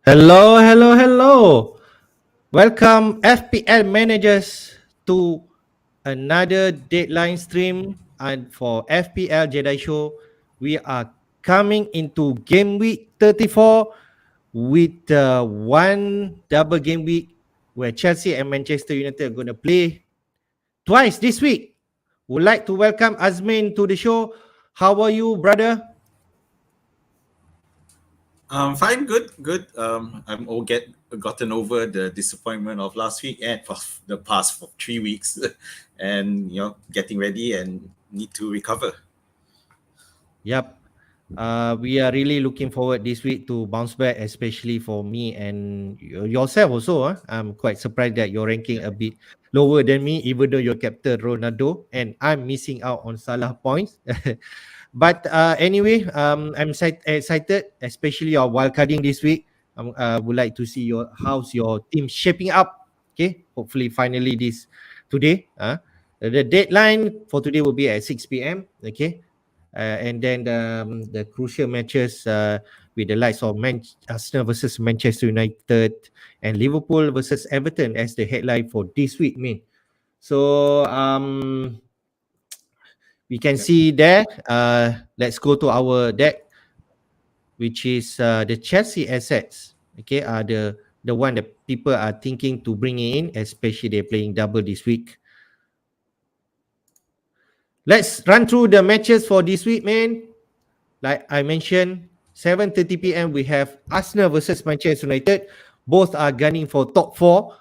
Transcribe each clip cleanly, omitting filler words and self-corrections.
Hello, hello, hello. Welcome FPL managers to another deadline stream and for FPL Jedi show. We are coming into game week 34 with one double game week where Chelsea and Manchester United are going to play twice this week. Would like to welcome Azmin to the show. How are you, brother? Fine, good. I'm all gotten over the disappointment of last week and for the past 3 weeks, and getting ready and need to recover. Yep. We are really looking forward this week to bounce back, especially for me and yourself also. I'm quite surprised that you're ranking Yeah. a bit lower than me, even though you're captain Ronaldo and I'm missing out on Salah points. But anyway, excited, especially your wildcarding this week. I would like to see how's your team shaping up. Okay, hopefully, finally this today. The deadline for today will be at 6 p.m. Okay, and then the crucial matches with the likes of Arsenal versus Manchester United and Liverpool versus Everton as the headline for this week, man. So we can Yeah. see there. Let's go to our deck, which is the Chelsea assets. Okay, are the one that people are thinking to bring in, especially they're playing double this week. Let's run through the matches for this week, man. Like I mentioned, 7:30 p.m. we have Arsenal versus Manchester United. Both are gunning for top four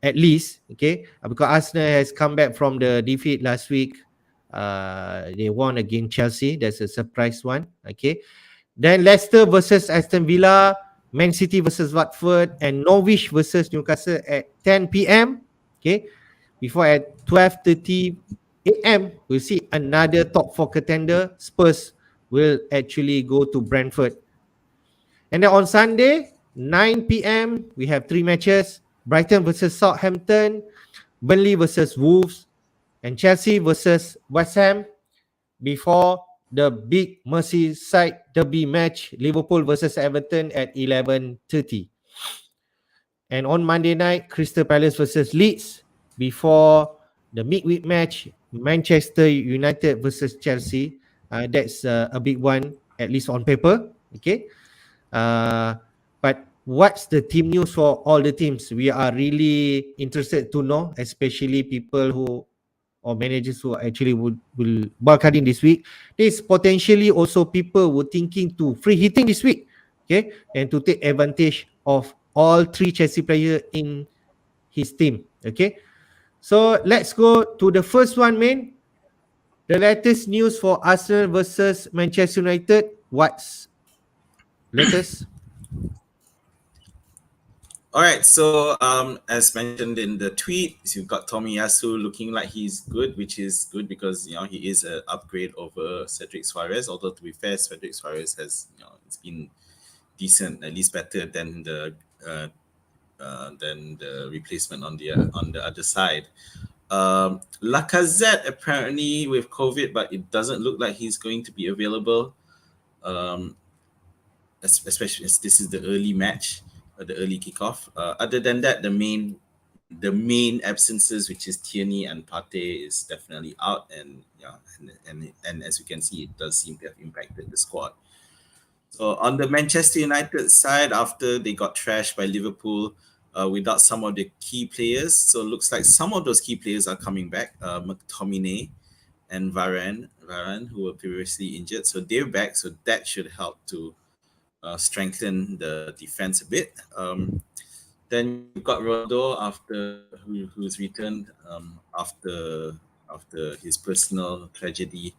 at least. Okay, because Arsenal has come back from the defeat last week. They won against Chelsea. That's a surprise one. Okay, then Leicester versus Aston Villa, Man City versus Watford, and Norwich versus Newcastle at 10 p.m. Okay, before at 12:30 a.m. we'll see another top four contender. Spurs will actually go to Brentford. And then on Sunday, 9 p.m., we have three matches. Brighton versus Southampton, Burnley versus Wolves, and Chelsea versus West Ham before the big Merseyside derby match, Liverpool versus Everton at 11:30. And on Monday night, Crystal Palace versus Leeds before the midweek match, Manchester United versus Chelsea. That's a big one, at least on paper. Okay. Uh, but what's the team news for all the teams? We are really interested to know, especially people who or managers who actually will wildcarding this week. There's potentially also people who thinking to free hitting this week, okay, and to take advantage of all three Chelsea players in his team. Okay, so let's go to the first one, man. The latest news for Arsenal versus Manchester United. What's latest? All right. So, as mentioned in the tweet, you've got Tomiyasu looking like he's good, which is good because he is an upgrade over Cedric Suarez. Although to be fair, Cedric Suarez has it's been decent, at least better than the replacement on the other side. Lacazette apparently with COVID, but it doesn't look like he's going to be available. Um, Especially as this is the early match, the early kickoff. Other than that, the main absences, which is Tierney and Pate, is definitely out, and and as you can see, it does seem to have impacted the squad. So on the Manchester United side, after they got trashed by Liverpool, without some of the key players, so it looks like some of those key players are coming back. McTominay and Varane, who were previously injured, so they're back. So that should help to strengthen the defense a bit. Then you've got Ronaldo who's returned after his personal tragedy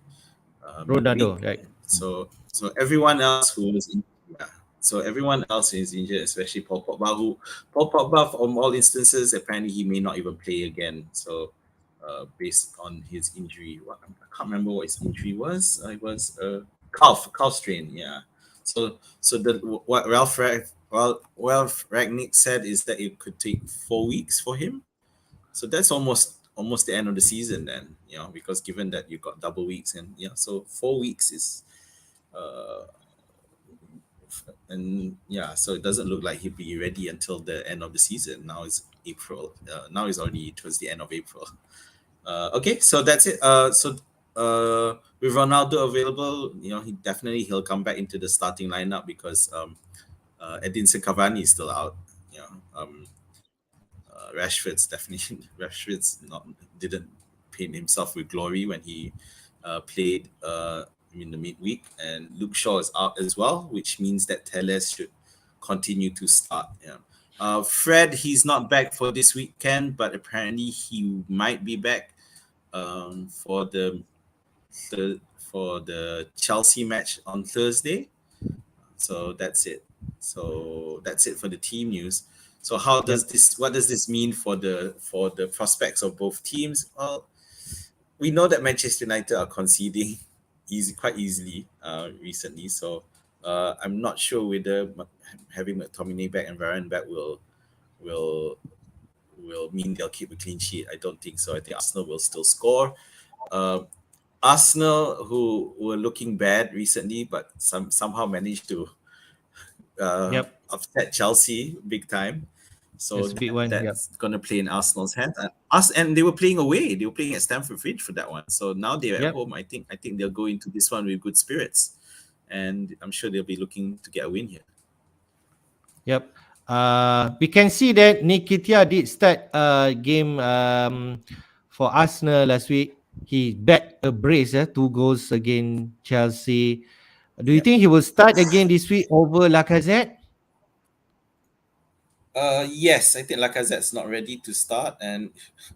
Ronaldo, midweek. right? So everyone else who was in, yeah, so everyone else is injured, especially Paul Pogba. Paul Pogba, from all instances, apparently he may not even play again. So based on his injury, I can't remember what his injury was. It was a calf strain. Yeah. So what Ralph Ragnick said is that it could take 4 weeks for him. So that's almost the end of the season then, because given that you got double weeks, and so 4 weeks is uh so it doesn't look like he'll be ready until the end of the season. Now it's April. Now it's already towards the end of April. Okay, so that's it. With Ronaldo available, he'll come back into the starting lineup because Edinson Cavani is still out. You know, Rashford's definitely Rashford's not didn't paint himself with glory when he played in the midweek, and Luke Shaw is out as well, which means that Telles should continue to start. Yeah. Fred, he's not back for this weekend, but apparently he might be back for the Chelsea match on Thursday. So that's it. So that's it for the team news. So what does this mean for the prospects of both teams? Well, we know that Manchester United are conceding quite easily recently. So I'm not sure whether having McTominay back and Varane back will mean they'll keep a clean sheet. I don't think so. I think Arsenal will still score. Arsenal, who were looking bad recently, but somehow managed to upset Chelsea big time. So that's going to play in Arsenal's hands. And they were playing away. They were playing at Stamford Bridge for that one. So now they're at home. I think they'll go into this one with good spirits, and I'm sure they'll be looking to get a win here. Yep. We can see that Nketiah did start a game for Arsenal last week. He backed a brace, 2 goals against Chelsea. Do you think he will start again this week over Lacazette? Yes, I think Lacazette's not ready to start, and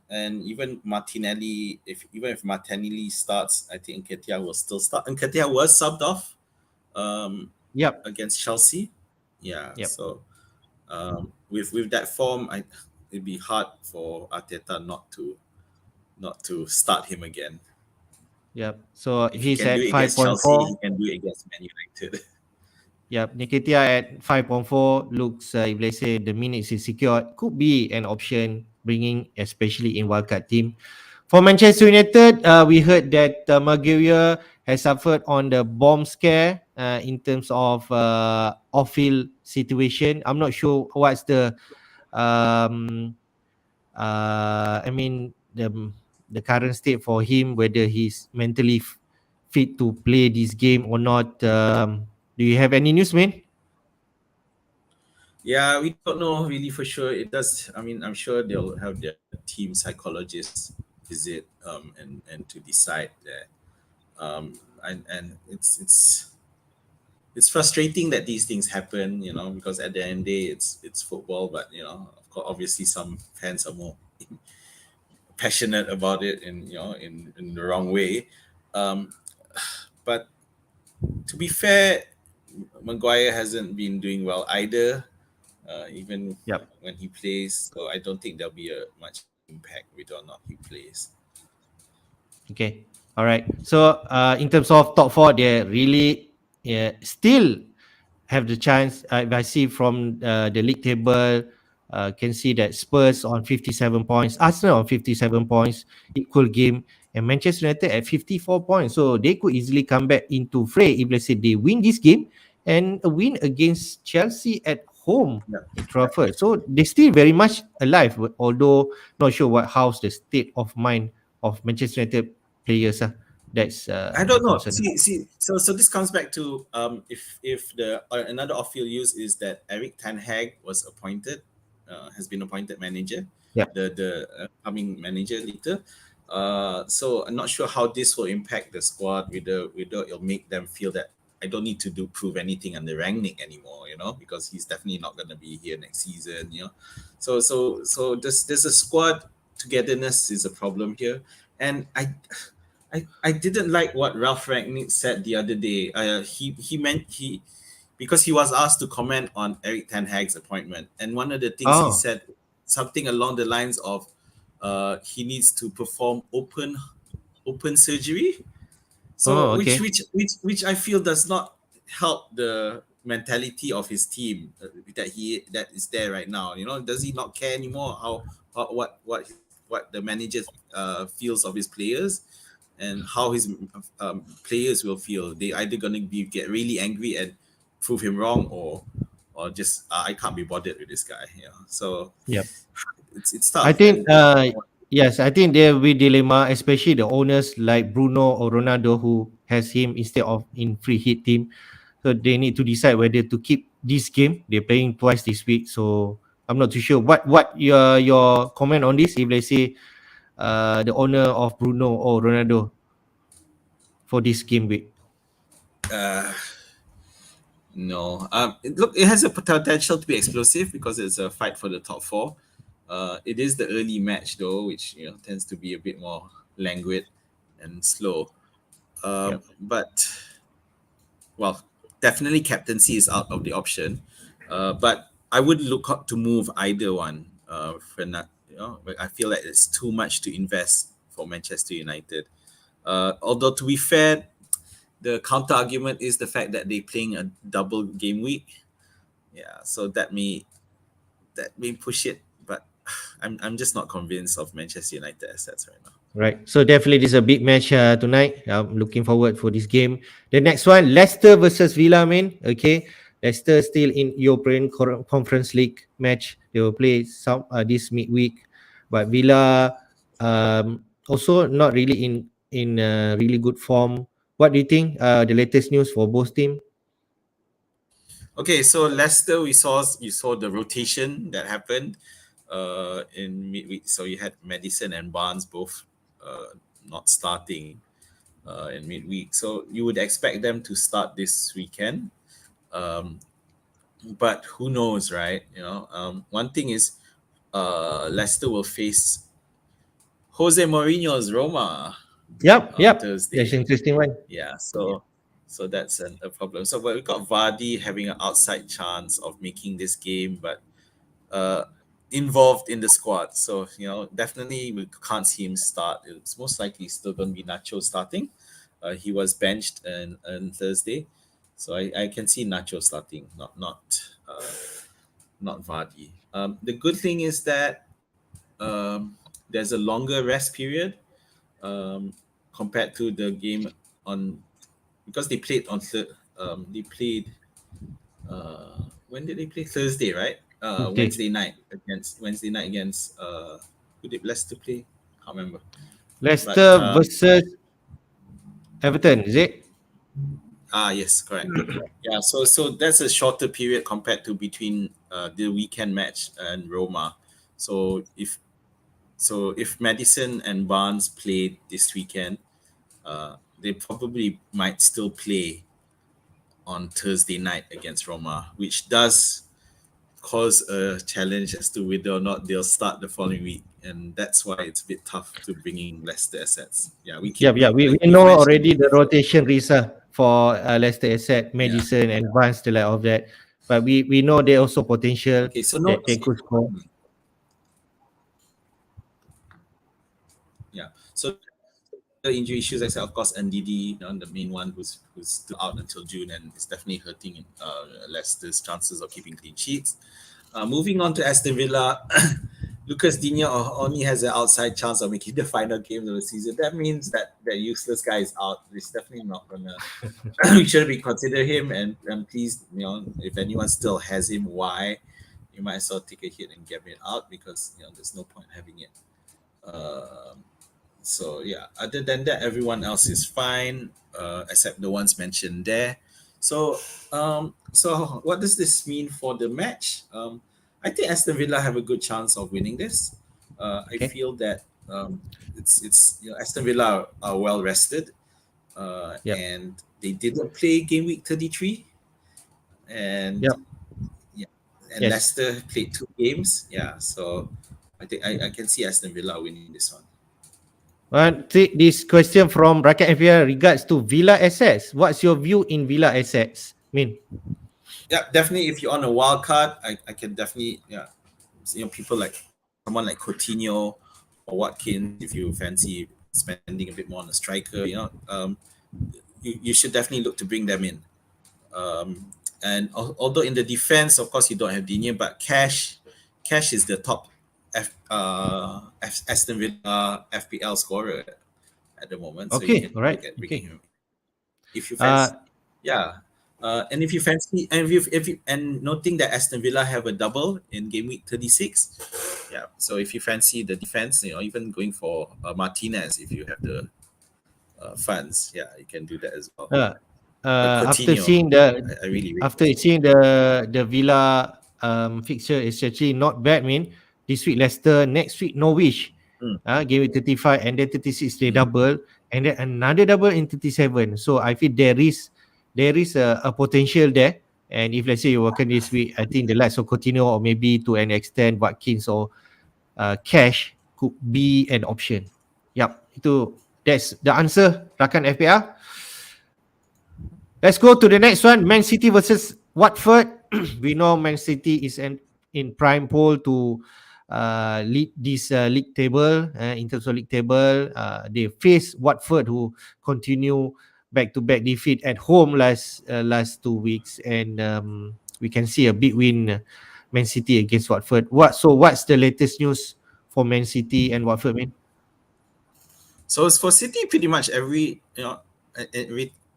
even Martinelli, if Martinelli starts, I think Nketiah will still start. And Nketiah was subbed off against Chelsea. So with that form, it'd be hard for Arteta not to start him again. Yep. So if he's at 5.4. He can do it against Man United. Yep, Nketiah at 5.4 looks, if let's say the minutes is secured, could be an option, bringing especially in wildcard team. For Manchester United, we heard that Maguire has suffered on the bomb scare in terms of off-field situation. I'm not sure what's the the current state for him, whether he's mentally fit to play this game or not. Do you have any news, man? Yeah, we don't know really for sure. It does. I mean, I'm sure they'll have their team psychologists visit and to decide that. And it's frustrating that these things happen, because at the end of the day, it's football. But of course, obviously, some fans are more passionate about it, in the wrong way. But to be fair, Maguire hasn't been doing well either, even when he plays. So I don't think there'll be a much impact whether or not he plays. Okay. All right. So in terms of top 4, they really still have the chance. If I see from the league table, can see that Spurs on 57 points, Arsenal on 57 points, equal game, and Manchester United at 54 points. So they could easily come back into fray if, let's say, they win this game and a win against Chelsea at home at Trafford. So they're still very much alive, although not sure how's the state of mind of Manchester United players. That's I don't know. See. So this comes back to if the another off-field use is that Erik ten Hag has been appointed manager. The coming manager later. So I'm not sure how this will impact the squad. Whether it'll make them feel that I don't need to prove anything under Rangnick anymore. Because he's definitely not going to be here next season. So there's a squad togetherness is a problem here, and I didn't like what Ralph Rangnick said the other day. Because he was asked to comment on Erik ten Hag's appointment, and one of the things he said something along the lines of he needs to perform open surgery. So which I feel does not help the mentality of his team that is there right now. Does he not care anymore what the manager feels of his players? And how his players will feel. They either going to get really angry and prove him wrong, or just I can't be bothered with this guy. So Yep. it's I tough. think And yes, I think there will be dilemma, especially the owners like Bruno or Ronaldo who has him instead of in free hit team. So they need to decide whether to keep this game. They're playing twice this week, so I'm not too sure. What your comment on this? If let's say the owner of Bruno or Ronaldo for this game week. uh, no, it has a potential to be explosive because it's a fight for the top four. It is the early match though, which tends to be a bit more languid and slow. Yep. But well, definitely captaincy is out of the option. But I would look up to move either one. For not, but I feel like it's too much to invest for Manchester United. Although to be fair, the counter argument is the fact that they're playing a double game week. Yeah, so that may push it, but I'm just not convinced of Manchester United assets right now. Right. So definitely this is a big match tonight. I'm looking forward for this game. The next one, Leicester versus Villa, man. Okay. Leicester still in European Conference League match. They will play some this midweek. But Villa also not really in really good form. What do you think? The latest news for both teams? Okay, so Leicester, you saw the rotation that happened in midweek. So you had Madison and Barnes both not starting in midweek. So you would expect them to start this weekend. Um, but who knows, right? One thing is Leicester will face Jose Mourinho's Roma Yep, on yep. That's Thursday. interesting one. Yeah, so that's a problem. So but we got Vardy having an outside chance of making this game, but uh, involved in the squad. So definitely we can't see him start. It's most likely still going to be Nacho starting. He was benched on Thursday, so I can see Nacho starting, not Vardy. The good thing is that there's a longer rest period um, compared to the game on because they played on they played when did they play? Thursday, right? Okay. Wednesday night against who did Leicester play? Can't remember. But Leicester versus Everton, is it? yes, correct. Yeah, so that's a shorter period compared to between the weekend match and Roma. So if Madison and Barnes played this weekend, they probably might still play on Thursday night against Roma, which does cause a challenge as to whether or not they'll start the following week, and that's why it's a bit tough to bring in Leicester assets. Yeah, we Yeah, keep yeah. We like we've know mentioned already it the before. rotation Risa for Leicester asset, Yeah. Madison and Barnes, the like of that. But we know there also potential Okay. So that no. they could score. Yeah. So the injury issues, except of course NDD, the main one who's still out until June, and it's definitely hurting Leicester's chances of keeping clean sheets. Moving on to Aston Villa, Lucas Digne only has an outside chance of making the final game of the season. That means that that useless guy is out. He's definitely not gonna. We should be consider him, and please, if anyone still has him, why? You might as well take a hit and get it out because there's no point having it. Um, so yeah, other than that, everyone else is fine, except the ones mentioned there. So what does this mean for the match? I think Aston Villa have a good chance of winning this. I Okay. feel that it's Aston Villa are well rested, Yep. and they didn't play game week 33, and Yep. yeah, and Yes. Leicester played 2 games. Yeah, so I think I can see Aston Villa winning this one. This question from Racket FPL regards to Villa assets. What's your view in Villa assets? Yeah, definitely. If you're on a wild card, I can definitely people like someone like Coutinho or Watkins. If you fancy spending a bit more on a striker, you should definitely look to bring them in. And although in the defense, of course, you don't have Digne, but Cash is the top Aston Villa FPL scorer at the moment, so you Okay. can All right. look at bringing Okay. him if you fancy. Yeah. And if you fancy, and if you, and noting that Aston Villa have a double in game week 36, yeah. So if you fancy the defense, even going for Martinez, if you have the funds, yeah, you can do that as well. Uh, after Coutinho, seeing the I really rate after Coutinho. seeing the Villa fixture is actually not bad. I mean, this week Leicester, next week Norwich, Mm, game week 35, and then 36 they mm. double, and then another double in 37. So I feel there is a potential there. And if let's say you working this week, I think the likes of Coutinho or maybe to an extent Watkins or Cash could be an option. Yep, that's the answer. Rakan FPL. Let's go to the next one. Man City versus Watford. We know Man City is in prime pole to lead this league table. In terms of league table, they face Watford, who continue back-to-back defeat at home last 2 weeks, and we can see a big win, Man City against Watford. What's the latest news for Man City and Watford, man? So it's for City, pretty much every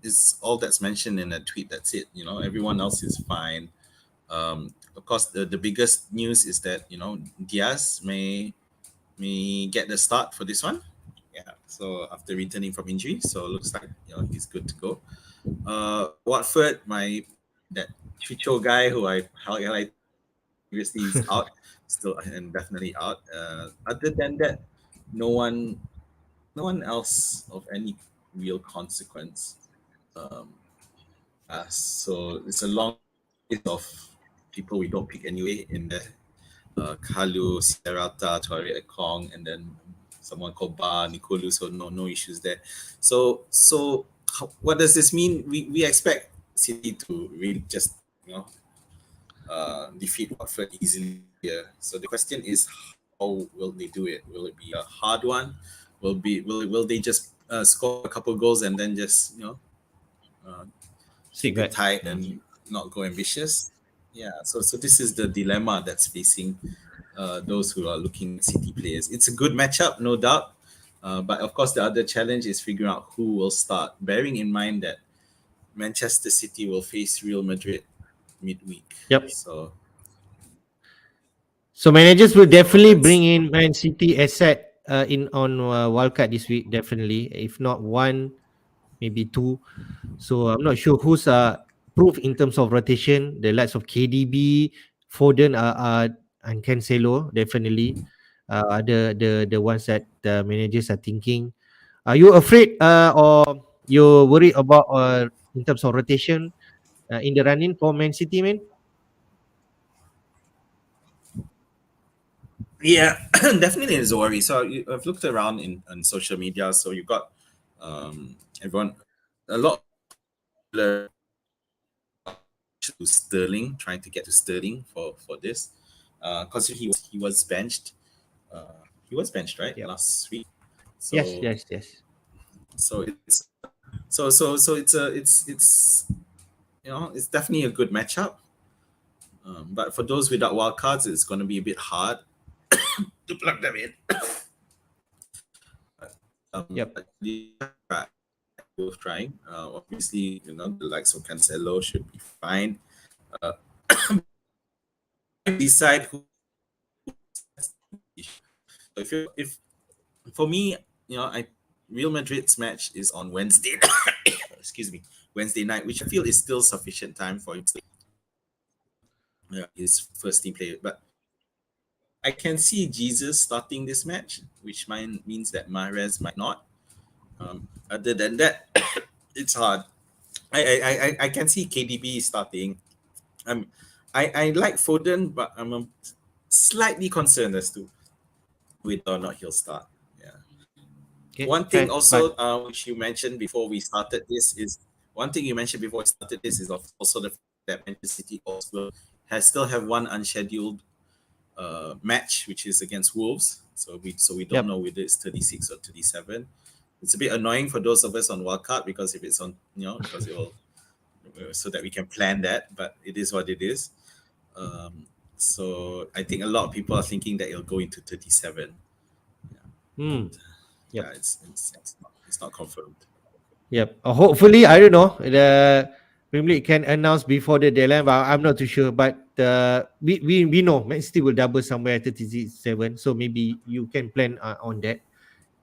is all that's mentioned in a tweet. That's it. Everyone else is fine. Of course, the biggest news is that Diaz may get the start for this one. Yeah. So after returning from injury, so it looks like he's good to go. Watford, that Chicho guy who I highlighted previously is out still and definitely out. Other than that, no one else of any real consequence. So it's a long list of people we don't pick anyway in the Kalu, Sierrata, Tuare Ekong, and then someone called Ba Nikolu. So no issues there. So what does this mean? We expect City to really just defeat Watford easily here. So the question is, how will they do it? Will it be a hard one? Will they just score a couple goals and then just keep it tight and not go ambitious? Yeah. So this is the dilemma that's facing those who are looking at City players. It's a good matchup, no doubt. But of course, the other challenge is figuring out who will start, bearing in mind that Manchester City will face Real Madrid midweek. Yep. So managers will definitely bring in Man City asset in on wildcard this week. Definitely, if not one, maybe two. So I'm not sure who's proof in terms of rotation. The likes of KDB, Foden and Cancelo definitely are the ones that the managers are thinking. Are you afraid or you worried about in terms of rotation in the running for Man City, man? Yeah, definitely is a worry. So I've looked around on social media. So you've got everyone, a lot of to Sterling, trying to get to Sterling for this. Because he was benched. He was benched, right? Yep. Last week. So, Yes. So it's it's definitely a good matchup. But for those without wildcards, it's going to be a bit hard to plug them in. Yep. Worth trying. Obviously, the likes of Cancelo should be fine. Decide who. If for me, Real Madrid's match is on Wednesday. Excuse me, Wednesday night, which I feel is still sufficient time for him to his first team player. But I can see Jesus starting this match, which means that Mahrez might not. Other than that, it's hard. I can see KDB starting. I like Foden, but I'm slightly concerned as to whether or not he'll start. Yeah. Okay, One thing also, which you mentioned before we started this is also the fact that Manchester City also still have one unscheduled match, which is against Wolves. So we don't know whether it's 36 or 37. It's a bit annoying for those of us on wildcard because if it's on, because it will, so that we can plan that. But it is what it is. So I think a lot of people are thinking that it'll go into 37. Yeah, it's not confirmed. Yep. Hopefully, I don't know. Premier League can announce before the deadline, but I'm not too sure. But we know Man City will double somewhere at 37, so maybe you can plan on that,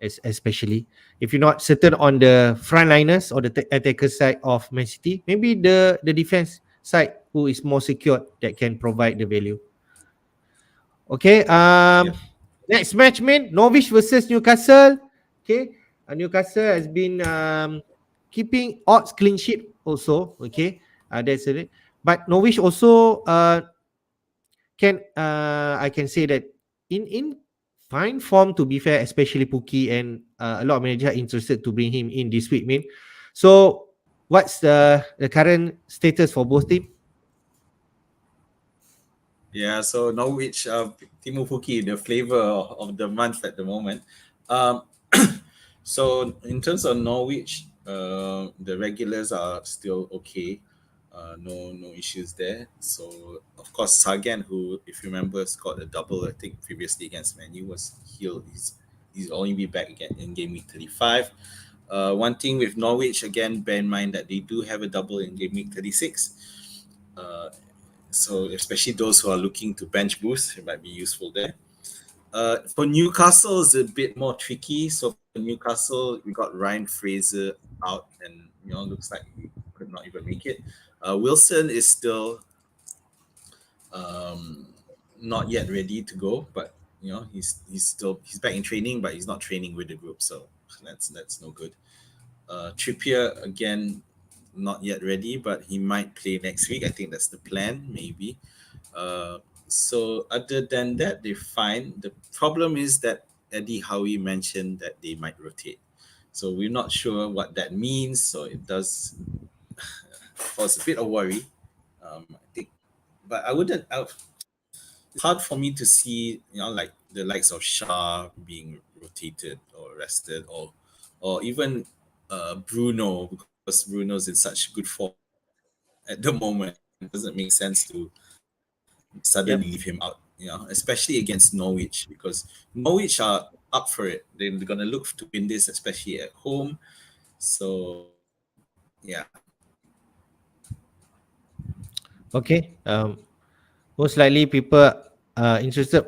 especially if you're not certain on the frontliners or the attacker side of Man City. Maybe the defense side who is more secure that can provide the value. Okay. Yeah. Next match, man. Norwich versus Newcastle. Okay. Newcastle has been keeping odds clean sheet also. Okay. That's it. But Norwich also can I can say that in fine form, to be fair, especially Pookie, and a lot of managers are interested to bring him in this week, man. So what's the current status for both teams? Yeah, so Norwich, Timo Pukki, the flavor of the month at the moment. Um, so in terms of Norwich, the regulars are still okay. No issues there. So of course Sagan, who if you remember scored a double, I think previously against Manu, was healed. He's only be back again in game week 35. One thing with Norwich, again, bear in mind that they do have a double in game week 36. Uh, so especially those who are looking to bench boost, it might be useful there. For Newcastle, it's a bit more tricky. So for Newcastle, we got Ryan Fraser out, and looks like he could not even make it. Wilson is still um, not yet ready to go, but he's back in training, but he's not training with the group, so that's no good. Trippier again, not yet ready, but he might play next week. I think that's the plan, maybe. So other than that, they're fine. The problem is that Eddie Howe mentioned that they might rotate. So we're not sure what that means. So it does cause a bit of worry. I think, but I wouldn't. It's hard for me to see, like the likes of Shah being rotated or rested, or even Bruno, because Bruno's in such good form at the moment. It doesn't make sense to suddenly Yep. leave him out, especially against Norwich, because Norwich are up for it. They're going to look to win this, especially at home. So, yeah. Okay. Most likely people interested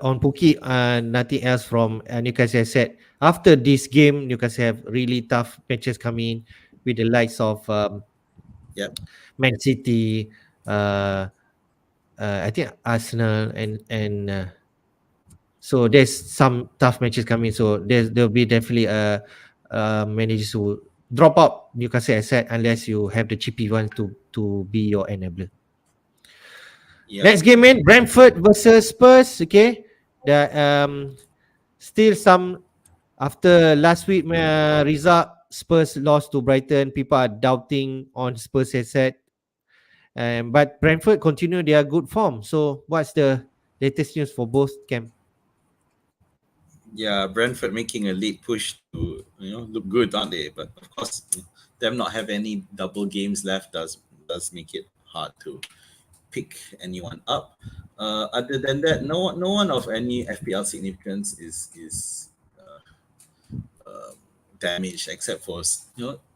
on Pookie and nothing else from Newcastle. Said after this game, Newcastle have really tough matches coming with the likes of Yep. Man City, I think Arsenal, and so there's some tough matches coming. So there'll be definitely managers who drop out Newcastle asset unless you have the cheapy one to be your enabler. Yep. Next game, in Brentford versus Spurs. Okay, the still some after last week result. Spurs lost to Brighton. People are doubting on Spurs asset, but Brentford continue their good form. So what's the latest news for both camp? Yeah, Brentford making a late push to look good, aren't they? But of course, them not have any double games left does make it hard to pick anyone up. Other than that, no one of any FPL significance is damaged except for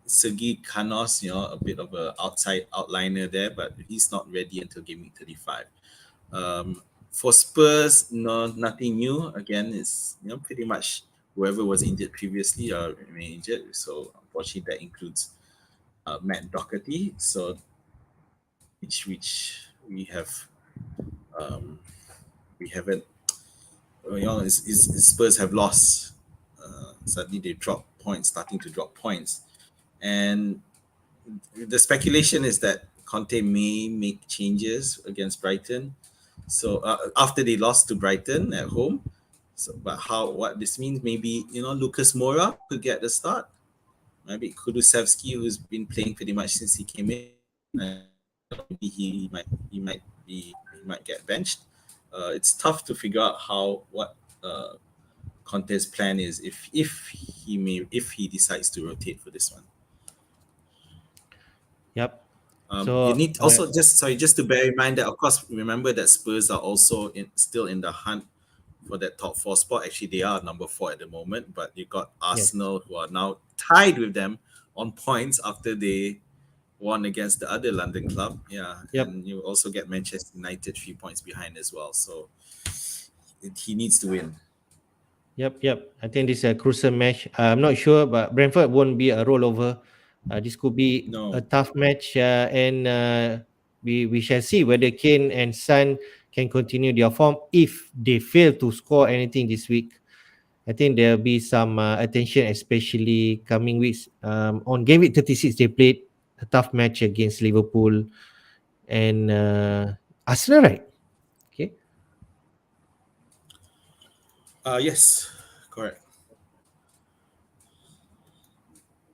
Sergei Kanos, a bit of a outside outliner there, but he's not ready until game week 35. For Spurs, no, nothing new. Again, it's pretty much whoever was injured previously remain injured. So unfortunately, that includes Matt Doherty. So which um, we haven't. Spurs have lost. Suddenly they drop points, starting to drop points, and the speculation is that Conte may make changes against Brighton. So after they lost to Brighton at home, but what this means, maybe Lucas Moura could get the start. Maybe Kulusevski, who's been playing pretty much since he came in, maybe he might get benched. It's tough to figure out what Conte's plan is if he decides to rotate for this one. Yep. You So need also just to bear in mind that, of course, remember that Spurs are also still in the hunt for that top four spot. Actually, they are number 4 at the moment, but you got yes. Arsenal who are now tied with them on points after they won against the other London club. Yeah, Yep. and you also get Manchester United 3 points behind as well. So he needs to win. Yep. I think this is a crucial match. I'm not sure, but Brentford won't be a rollover. This could be a No, tough match, and we shall see whether Kane and Son can continue their form. If they fail to score anything this week, I think there'll be some attention, especially coming weeks. On game week 36, they played a tough match against Liverpool and Arsenal, right? Okay. yes, correct.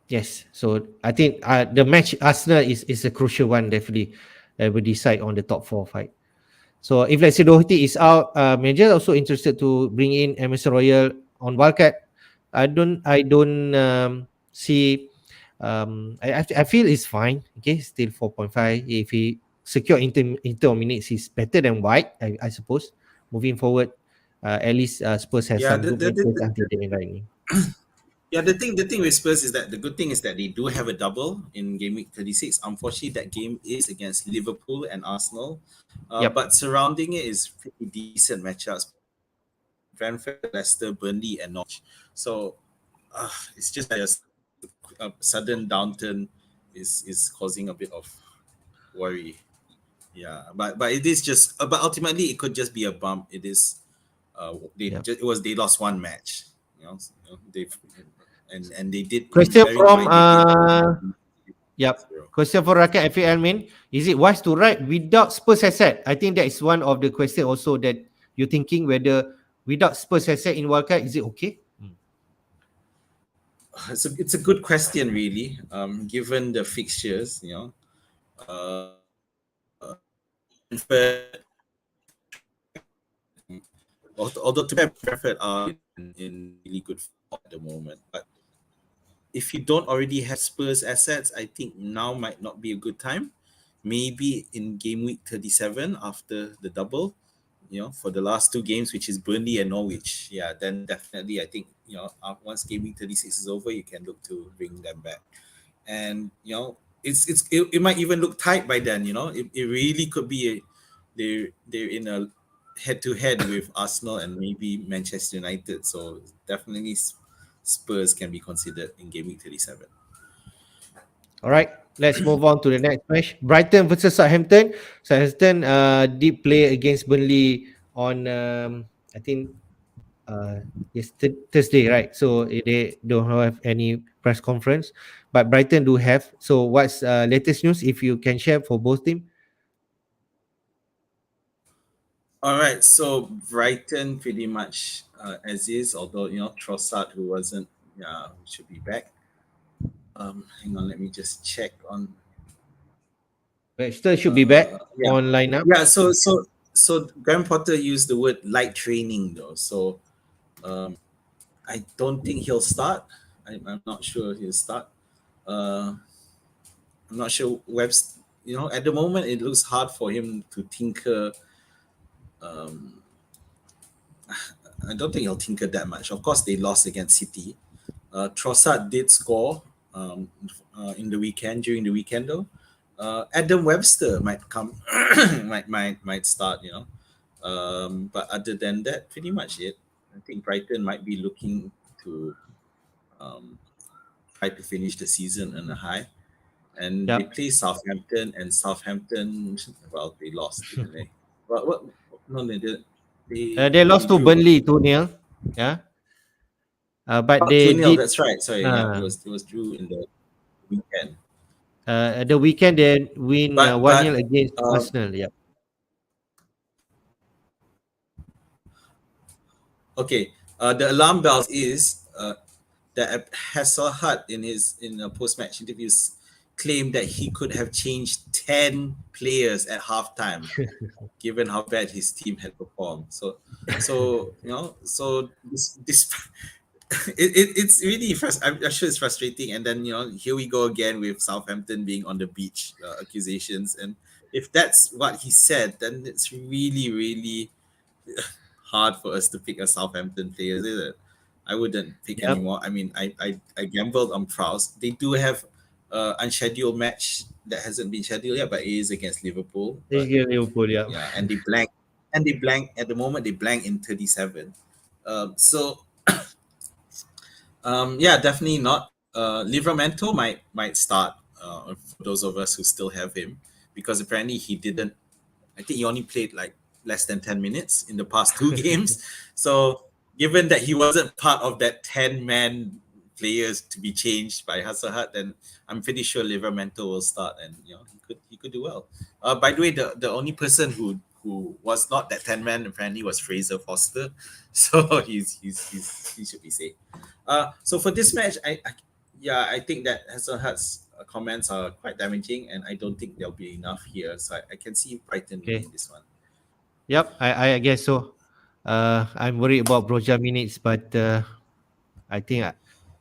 Yes. So I think the match Arsenal is a crucial one, definitely. Will decide on the top four fight. So if let's say Doherty is out, manager also interested to bring in Emerson Royal on wildcard. I don't see. I feel it's fine. Okay, still 4.5. If he secure inter minutes, he's better than White. I suppose. Moving forward, at least Spurs has Yeah, some good matches until the end right. yeah. The thing with Spurs is that the good thing is that they do have a double in game week 36. Unfortunately, that game is against Liverpool and Arsenal, Yep. but surrounding it is pretty decent matchups: Brentford, Leicester, Burnley, and Norwich. So it's just that a sudden downturn is causing a bit of worry. Yeah, but it is just but ultimately it could just be a bump. It is Yep. they lost one match. They've and they did, Question bearing in from mind they did. yep. Question for Rakat FAL main. Is it wise to ride without Spurs asset? I think that is one of the question also that you're thinking whether without Spurs asset in wildcard, is it okay? It's a good question, really. Given the fixtures, Brentford, although to be fair, Brentford are in really good form at the moment, but if you don't already have Spurs assets, I think now might not be a good time. Maybe in game week 37 after the double, for the last two games, which is Burnley and Norwich. Yeah, then definitely I think, once game week 36 is over, you can look to bring them back. And, it might even look tight by then, it really could be they're in a head to head with Arsenal and maybe Manchester United. So definitely Spurs can be considered in game week 37. All right. Let's move on to the next match. Brighton versus Southampton. Southampton did play against Burnley on I think yes Thursday, right? So they don't have any press conference, but Brighton do have. So what's latest news if you can share for both team? All right, so Brighton pretty much as is, although Trossard, who wasn't, should be back. Hang on, let me just check on. But still should be back Yeah, on lineup. yeah. So Graham Potter used the word light training though. So I don't think he'll start. I'm not sure he'll start. Uh, I'm not sure Web's. At the moment it looks hard for him to tinker. Um, I don't think he'll tinker that much. Of course, they lost against City. Trossard did score in the weekend during the weekend though. Adam Webster might come, might start. But other than that, pretty much it. I think Brighton might be looking to um, try to finish the season on a high. And they Yeah. play Southampton, and Southampton, well, they lost, didn't they? What? No, they did. They They lost to drew. Burnley 2-0. Yeah. But Oh, they 2-0, did that's right. Sorry, yeah, it uh, was it was drew in the weekend. at the weekend they win But 1-0 but against uh, Arsenal. Yeah. okay. The alarm bells is that Hasselhut in a post match interviews claimed that he could have changed 10 players at halftime, given how bad his team had performed. So this it's really I'm sure it's frustrating. And then here we go again with Southampton being on the beach accusations. And if that's what he said, then it's really really hard for us to pick a Southampton player, is it? I wouldn't pick Yep. anymore. I mean, I gambled on Prowse. They do have unscheduled match that hasn't been scheduled yet, but it is against Liverpool. This But game Liverpool, yeah. yeah, and they blank at the moment. They blank in 37. Yeah, definitely not. Livramento might start for those of us who still have him, because apparently he didn't. I think he only played like less than 10 minutes in the past two games. So given that he wasn't part of that 10-man players to be changed by Hazard, then I'm pretty sure Livramento will start, and he could do well. By the way, the only person who was not that 10-man apparently was Fraser Foster, so he should be safe. So for this match, yeah, I think that Hazard's comments are quite damaging, and I don't think there'll be enough here. So I can see Brighton Okay. winning this one. Yep, I guess so. I'm worried about Broja minutes, but I think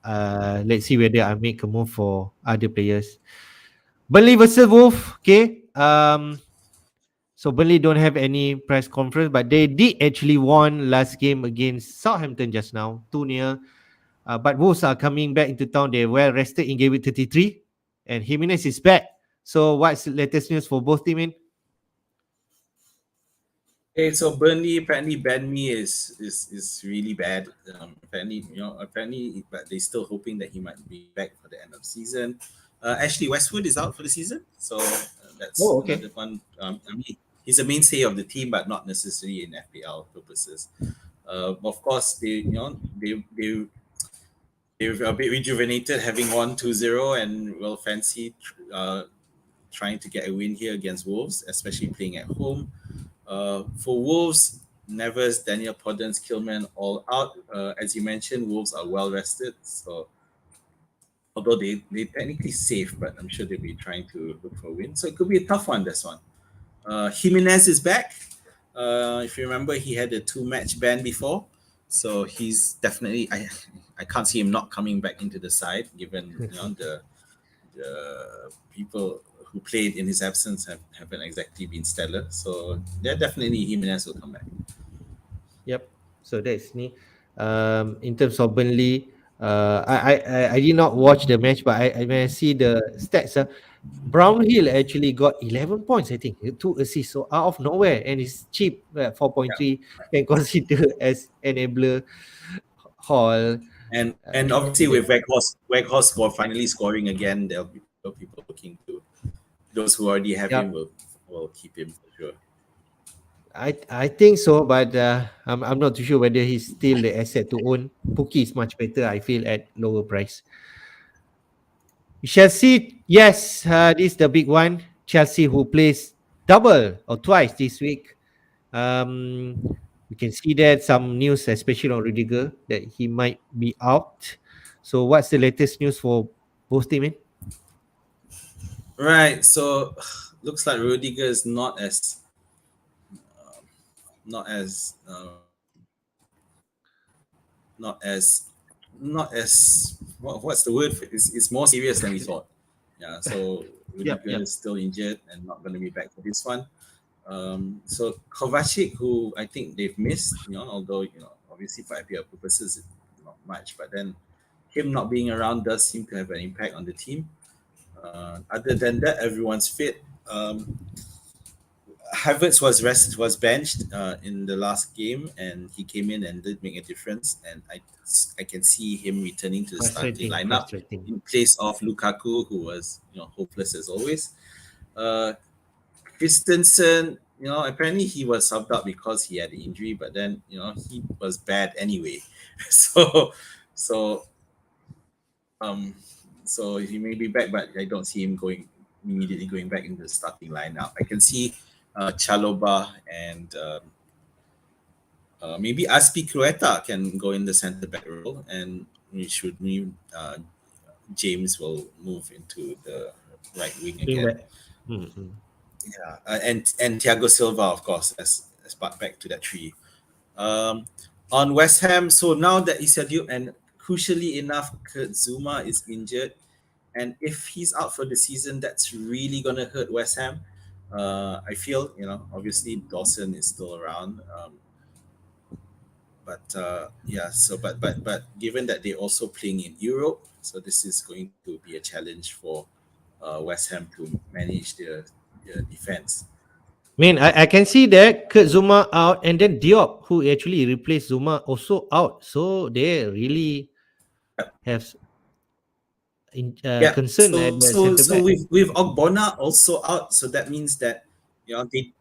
let's see whether I make a move for other players. Burnley versus Wolf. Okay. So Burnley don't have any press conference, but they did actually won last game against Southampton just now, 2-0. But Wolves are coming back into town. They were rested in game week 33, and Jimenez is back. So what's the latest news for both teams? Okay, so Burnley apparently banned me is really bad. Apparently, but they're still hoping that he might be back for the end of season. Ashley Westwood is out for the season, so that's Oh, okay. another one. I mean, he's a mainstay of the team, but not necessarily in FPL purposes. Of course, they're a bit rejuvenated, having won 2-0, and will fancy trying to get a win here against Wolves, especially playing at home. For Wolves, Neves, Daniel Podence, Kilman all out. As you mentioned, Wolves are well rested. So although they technically safe, but I'm sure they'll be trying to look for a win. So it could be a tough one, this one. Jimenez is back. If you remember, he had a 2-match ban before. So he's definitely I can't see him not coming back into the side, given the people who played in his absence haven't exactly been stellar. So yeah, definitely Jimenez will come back. Yep. So that's me. In terms of Burnley, I did not watch the match, but when I see the stats, Brownhill actually got 11 points, I think, 2 assists. So out of nowhere, and it's cheap, 4.3, can consider as enabler. Hall. And obviously with Weghorst finally scoring again, there'll be people looking to those who already have Yep. him will keep him for sure. I think so, but I'm not too sure whether he's still the asset to own. Pookie is much better, I feel, at lower price. We shall see. Yes, this is the big one. Chelsea, who plays double or twice this week. Um, we can see that some news, especially on Rudiger, that he might be out. So, what's the latest news for both teams? Right. So looks like Rudiger is not as what's the word? It's more serious than we thought. Yeah. So Yep, Rudiger yep. is still injured and not going to be back for this one. So Kovacic, who I think they've missed, although obviously for IPL purposes, it's not much, but then him not being around does seem to have an impact on the team. Other than that, everyone's fit. Havertz was benched in the last game, and he came in and did make a difference. And I can see him returning to the starting Frustrating, lineup frustrating. in place of Lukaku, who was hopeless as always. Uh, Christensen, apparently he was subbed out because he had an injury, but then he was bad anyway. so so um so he may be back, but I don't see him immediately going back into the starting lineup. I can see Chaloba and maybe Aspi Crueta can go in the centre back role, and James will move into the right wing Bring again. back. Mm-hmm. Yeah, and Thiago Silva, of course, as part back to that tree. Um, on West Ham, so now that Isadio and crucially enough, Kurt Zuma is injured, and if he's out for the season, that's really gonna hurt West Ham. I feel obviously Dawson is still around, but yeah. So but given that they're also playing in Europe, so this is going to be a challenge for West Ham to manage their defense. I can see that Kurt Zuma out and then Diop, who actually replaced Zuma, also out. So they really have Yeah. concern at So the so centre so back. with Ogbonna also out, so that means that they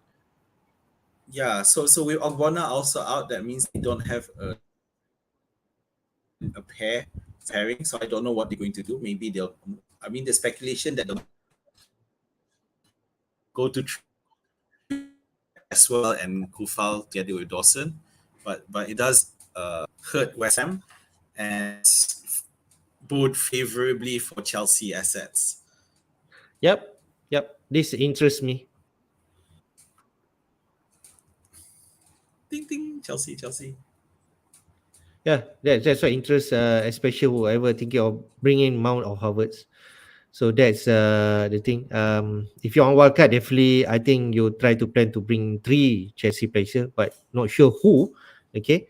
so with Ogbonna also out, that means they don't have a pairing. So I don't know what they're going to do. Maybe they'll. I mean, the speculation that they'll go to as well and Kufal together with Dawson, but it does hurt West Ham and bode favorably for Chelsea assets. Yep, yep. This interests me. Ding ding, Chelsea, Chelsea. Yeah, that's what interests, especially whoever thinking of bringing Mount or Havertz. So that's the thing. If you're on wildcard, definitely I think you try to plan to bring 3 Chelsea players, but not sure who. Okay.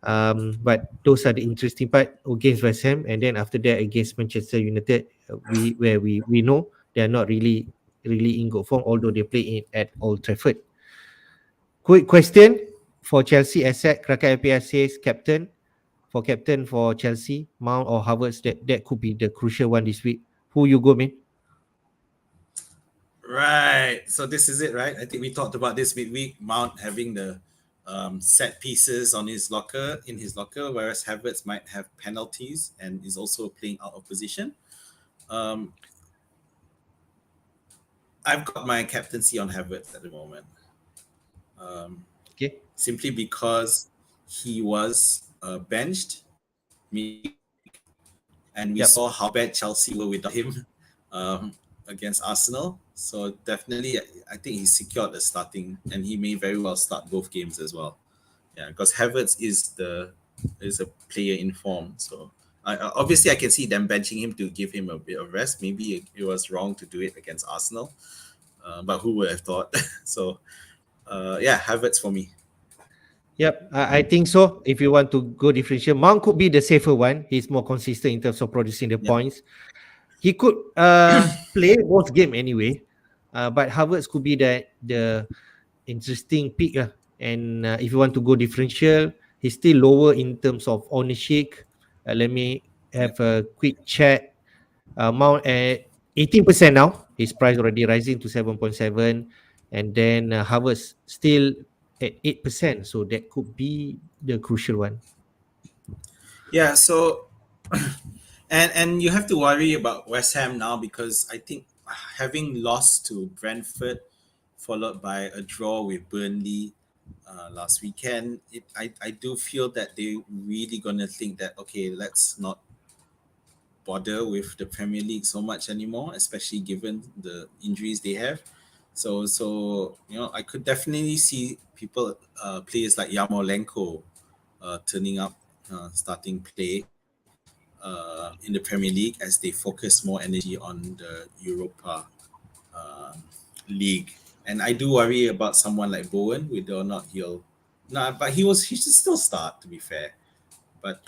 But those are the interesting part against West Ham, and then after that against Manchester United, we know they are not really in good form, although they play in at Old Trafford. Quick question for Chelsea asset. Kraken FPL says captain for Chelsea, Mount or Havertz. That could be the crucial one this week. Who you go, man? Right. So this is it, right? I think we talked about this midweek. Mount having the set pieces on his locker whereas Havertz might have penalties and is also playing out of position. Um, I've got my captaincy on Havertz at the moment, Okay. simply because he was benched, and we Yep. saw how bad Chelsea were without him against Arsenal. So definitely, I think he secured the starting, and he may very well start both games as well. Yeah, because Havertz is a player in form. So obviously, I can see them benching him to give him a bit of rest. Maybe it was wrong to do it against Arsenal, but who would have thought? So yeah, Havertz for me. Yep, I think so. If you want to go differential, Mount could be the safer one. He's more consistent in terms of producing the Yeah, points. He could play both game anyway, but Havertz could be the interesting pick. And if you want to go differential, he's still lower in terms of ownership. Let me yeah. have a quick chat. Mount at 18% now. His price already rising to 7.7. And then Havertz still at 8%. So that could be the crucial one. Yeah, so and you have to worry about West Ham now because I think having lost to Brentford, followed by a draw with Burnley last weekend, I do feel that they really gonna think that okay, let's not bother with the Premier League so much anymore, especially given the injuries they have. So I could definitely see people players like Yarmolenko turning up starting play in the Premier League as they focus more energy on the Europa uh, League. And I do worry about someone like Bowen, whether or not he'll. Nah, but he should still start. To be fair, but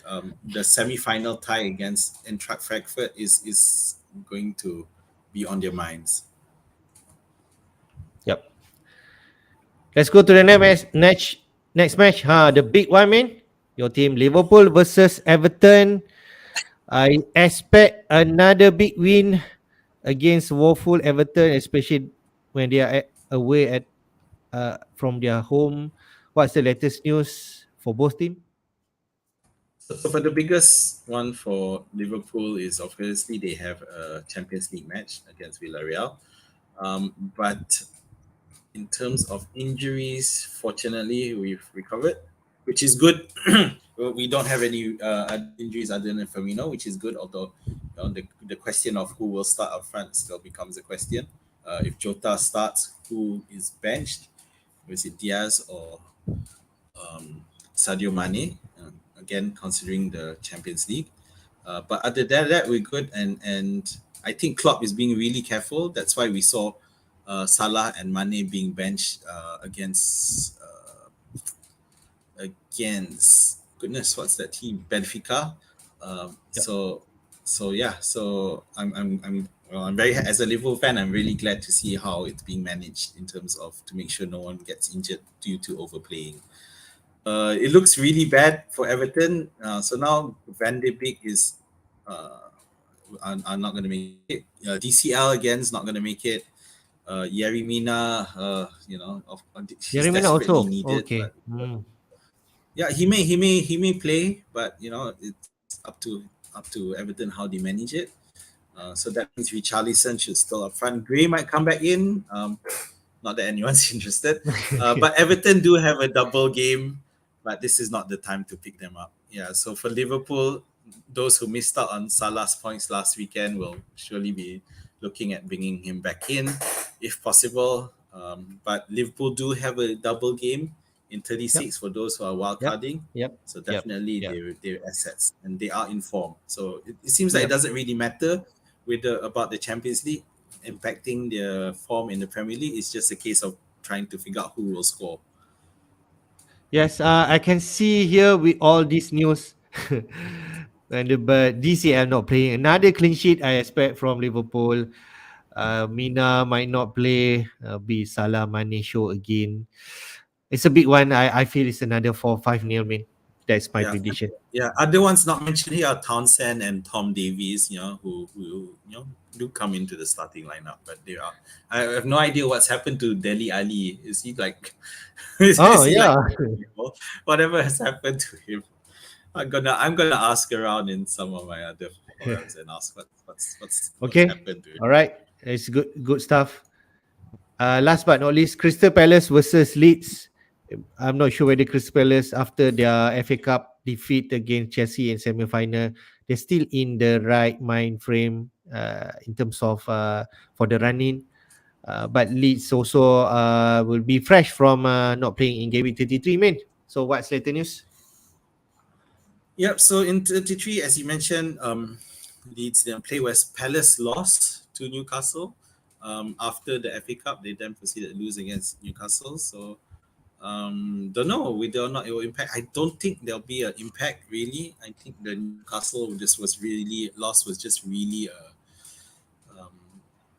the semi-final tie against Eintracht Frankfurt is going to be on their minds. Yep. Let's go to the next match. The big one, man. Your team Liverpool versus Everton. I expect another big win against woeful Everton, especially when they are away at from their home. What's the latest news for both teams? So for the biggest one for Liverpool is obviously they have a Champions League match against Villarreal. But in terms of injuries, fortunately we've recovered, which is good. We don't have any injuries other than Firmino, which is good. Although the question of who will start up front still becomes a question. If Jota starts, who is benched? Was it Diaz or Sadio Mane? Again, considering the Champions League. But other than that, we're good, and I think Klopp is being really careful. That's why we saw Salah and Mane being benched against goodness, what's that team? Benfica. Yep. So yeah, so I'm Well, I'm very as a Liverpool fan, I'm really glad to see how it's being managed in terms of to make sure no one gets injured due to overplaying. It looks really bad for Everton. So now Van de Beek is are not going to make it. DCL again is not going to make it. Yerry Mina, he's Jeremy desperately also. needed, Okay. but yeah, he may play, but it's up to Everton how they manage it. So that means Richarlison should still up front. Gray might come back in. Not that anyone's interested. But Everton do have a double game, but this is not the time to pick them up. Yeah, so for Liverpool, those who missed out on Salah's points last weekend will surely be looking at bringing him back in if possible. But Liverpool do have a double game in Yep. 36 for those who are Yep. wildcarding. Yep. So Yep. definitely Yep. they're assets and they are in form. So it seems like it Yep. doesn't really matter about the Champions League impacting their form in the Premier League. It's just a case of trying to figure out who will score. Yes, I can see here with all this news, and but DCL not playing. Another clean sheet I expect from Liverpool. Mina might not play. Be Salah Mane show again. It's a big one. I feel it's another 4-5 nil. Man, that's my Yeah, prediction. yeah. Other ones not mentioned here are Townsend and Tom Davies. Who do come into the starting lineup, but they are. I have no idea what's happened to Deli Ali. Is he like? is Oh he yeah. like? Whatever has happened to him. I'm gonna ask around in some of my other forums and ask what's Okay. happened to him. All right. It's good stuff. Last but not least, Crystal Palace versus Leeds. I'm not sure whether Crystal Palace, after their FA Cup defeat against Chelsea in semi-final, they're still in the right mind frame in terms of for the running. But Leeds also will be fresh from not playing in game week 33, man. So what's later news? Yep. So in 33, as you mentioned, Leeds then play West Palace lost to Newcastle. After the FA Cup, they then proceeded to lose against Newcastle. So don't know whether or not it will impact. I don't think there'll be an impact really. I think the Newcastle just was really loss was just really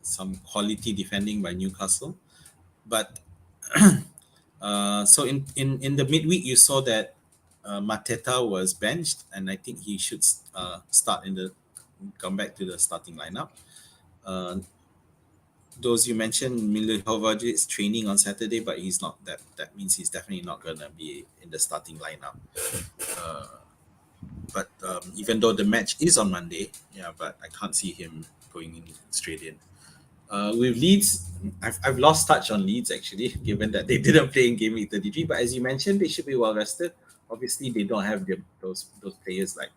some quality defending by Newcastle. But so in the midweek, you saw that Mateta was benched, and I think he should come back to the starting lineup. Uh, those you mentioned, Milivojevic is training on Saturday, but he's not. That means he's definitely not gonna be in the starting lineup. Uh, but even though the match is on Monday, yeah, but I can't see him going in straight in. With Leeds, I've lost touch on Leeds actually, given that they didn't play in game week 33. But as you mentioned, they should be well rested. Obviously, they don't have those players like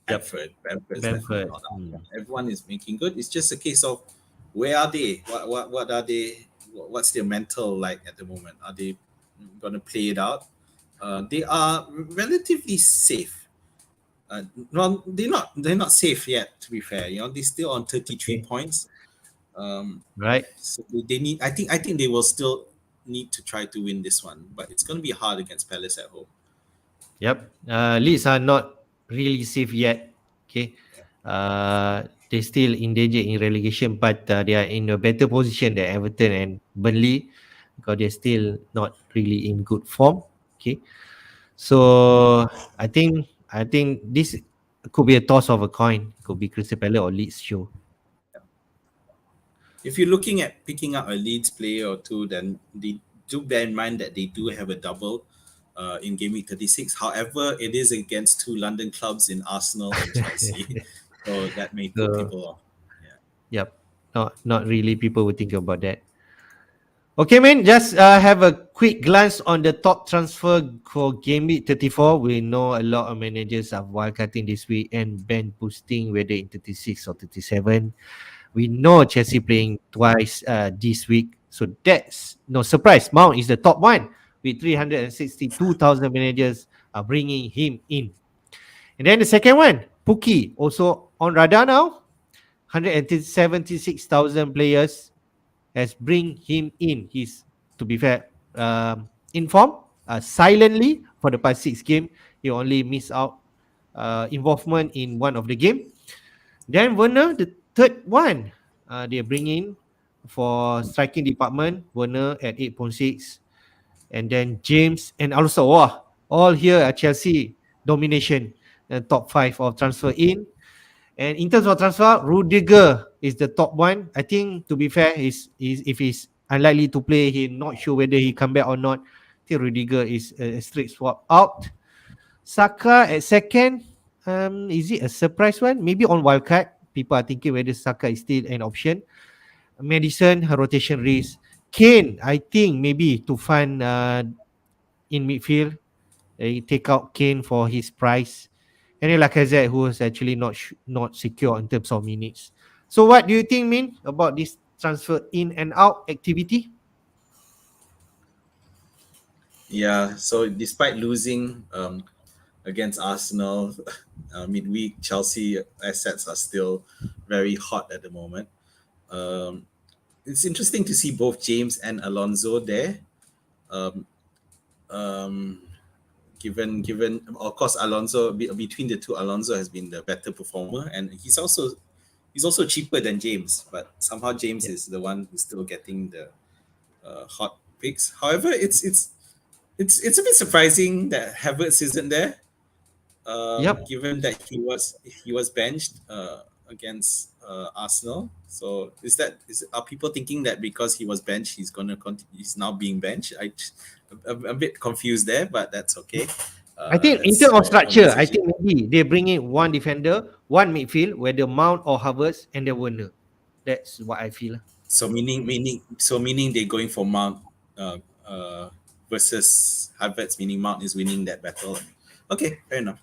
Yep. Bamford's definitely Bamford. not out. Everyone is making good. It's just a case of where are they? What are they? What's their mental like at the moment? Are they gonna play it out? They are relatively safe. Well, they're not safe yet. To be fair, they're still on 33 Okay. points. Right. So they need. I think they will still need to try to win this one, but it's going to be hard against Palace at home. Yep. Leeds are not really safe yet. Okay. They're still in danger in relegation, but they are in a better position than Everton and Burnley because they're still not really in good form. Okay. So I think this could be a toss of a coin. Could be Crystal Palace or Leeds show. If you're looking at picking up a Leeds player or two, then do bear in mind that they do have a double in game week 36. However, it is against two London clubs in Arsenal and Chelsea, so that may put So people off. Yeah. yep. Not really people will think about that. Okay, man. Just have a quick glance on the top transfer for Game Week 34. We know a lot of managers are wildcatting this week and band boosting whether in 36 or 37. We know Chelsea playing twice this week. So that's no surprise. Mount is the top one with 362,000 managers are bringing him in. And then the second one, Pookie, also on radar now. 176,000 players has bring him in. He's, to be fair, informed silently for the past 6 games. He only missed out involvement in one of the game. Then Werner, the third one, they bring in for striking department, Werner at 8.6, and then James and also, all here at Chelsea domination, top 5 of transfer in. And in terms of transfer, Rudiger is the top one. I think, to be fair, is if he's unlikely to play, he not sure whether he come back or not. I think Rudiger is a straight swap out. Saka at second. Is it a surprise one? Maybe on wildcard. People are thinking whether Saka is still an option. Madison, her rotation risk. Kane, I think maybe to fund in midfield. Take out Kane for his price. And then Lacazette, who is actually not secure in terms of minutes. So what do you think, Min, about this transfer in and out activity? Yeah, so despite losing against Arsenal midweek, Chelsea assets are still very hot at the moment. It's interesting to see both James and Alonso there. Um, um, given of course Alonso, between the two, Alonso has been the better performer, and he's also cheaper than James, but somehow James is the one who's still getting the hot picks. However, it's a bit surprising that Havertz isn't there, Yep. given that he was benched against Arsenal. So are people thinking that because he was benched, he's now being benched? I'm a bit confused there, but that's okay. I think in That's terms of a structure, I conversation. think maybe they bring in one defender, one midfield, whether Mount or Havertz, and then Werner. That's what I feel. So meaning they're going for Mount versus Havertz, meaning Mount is winning that battle. Okay, fair enough.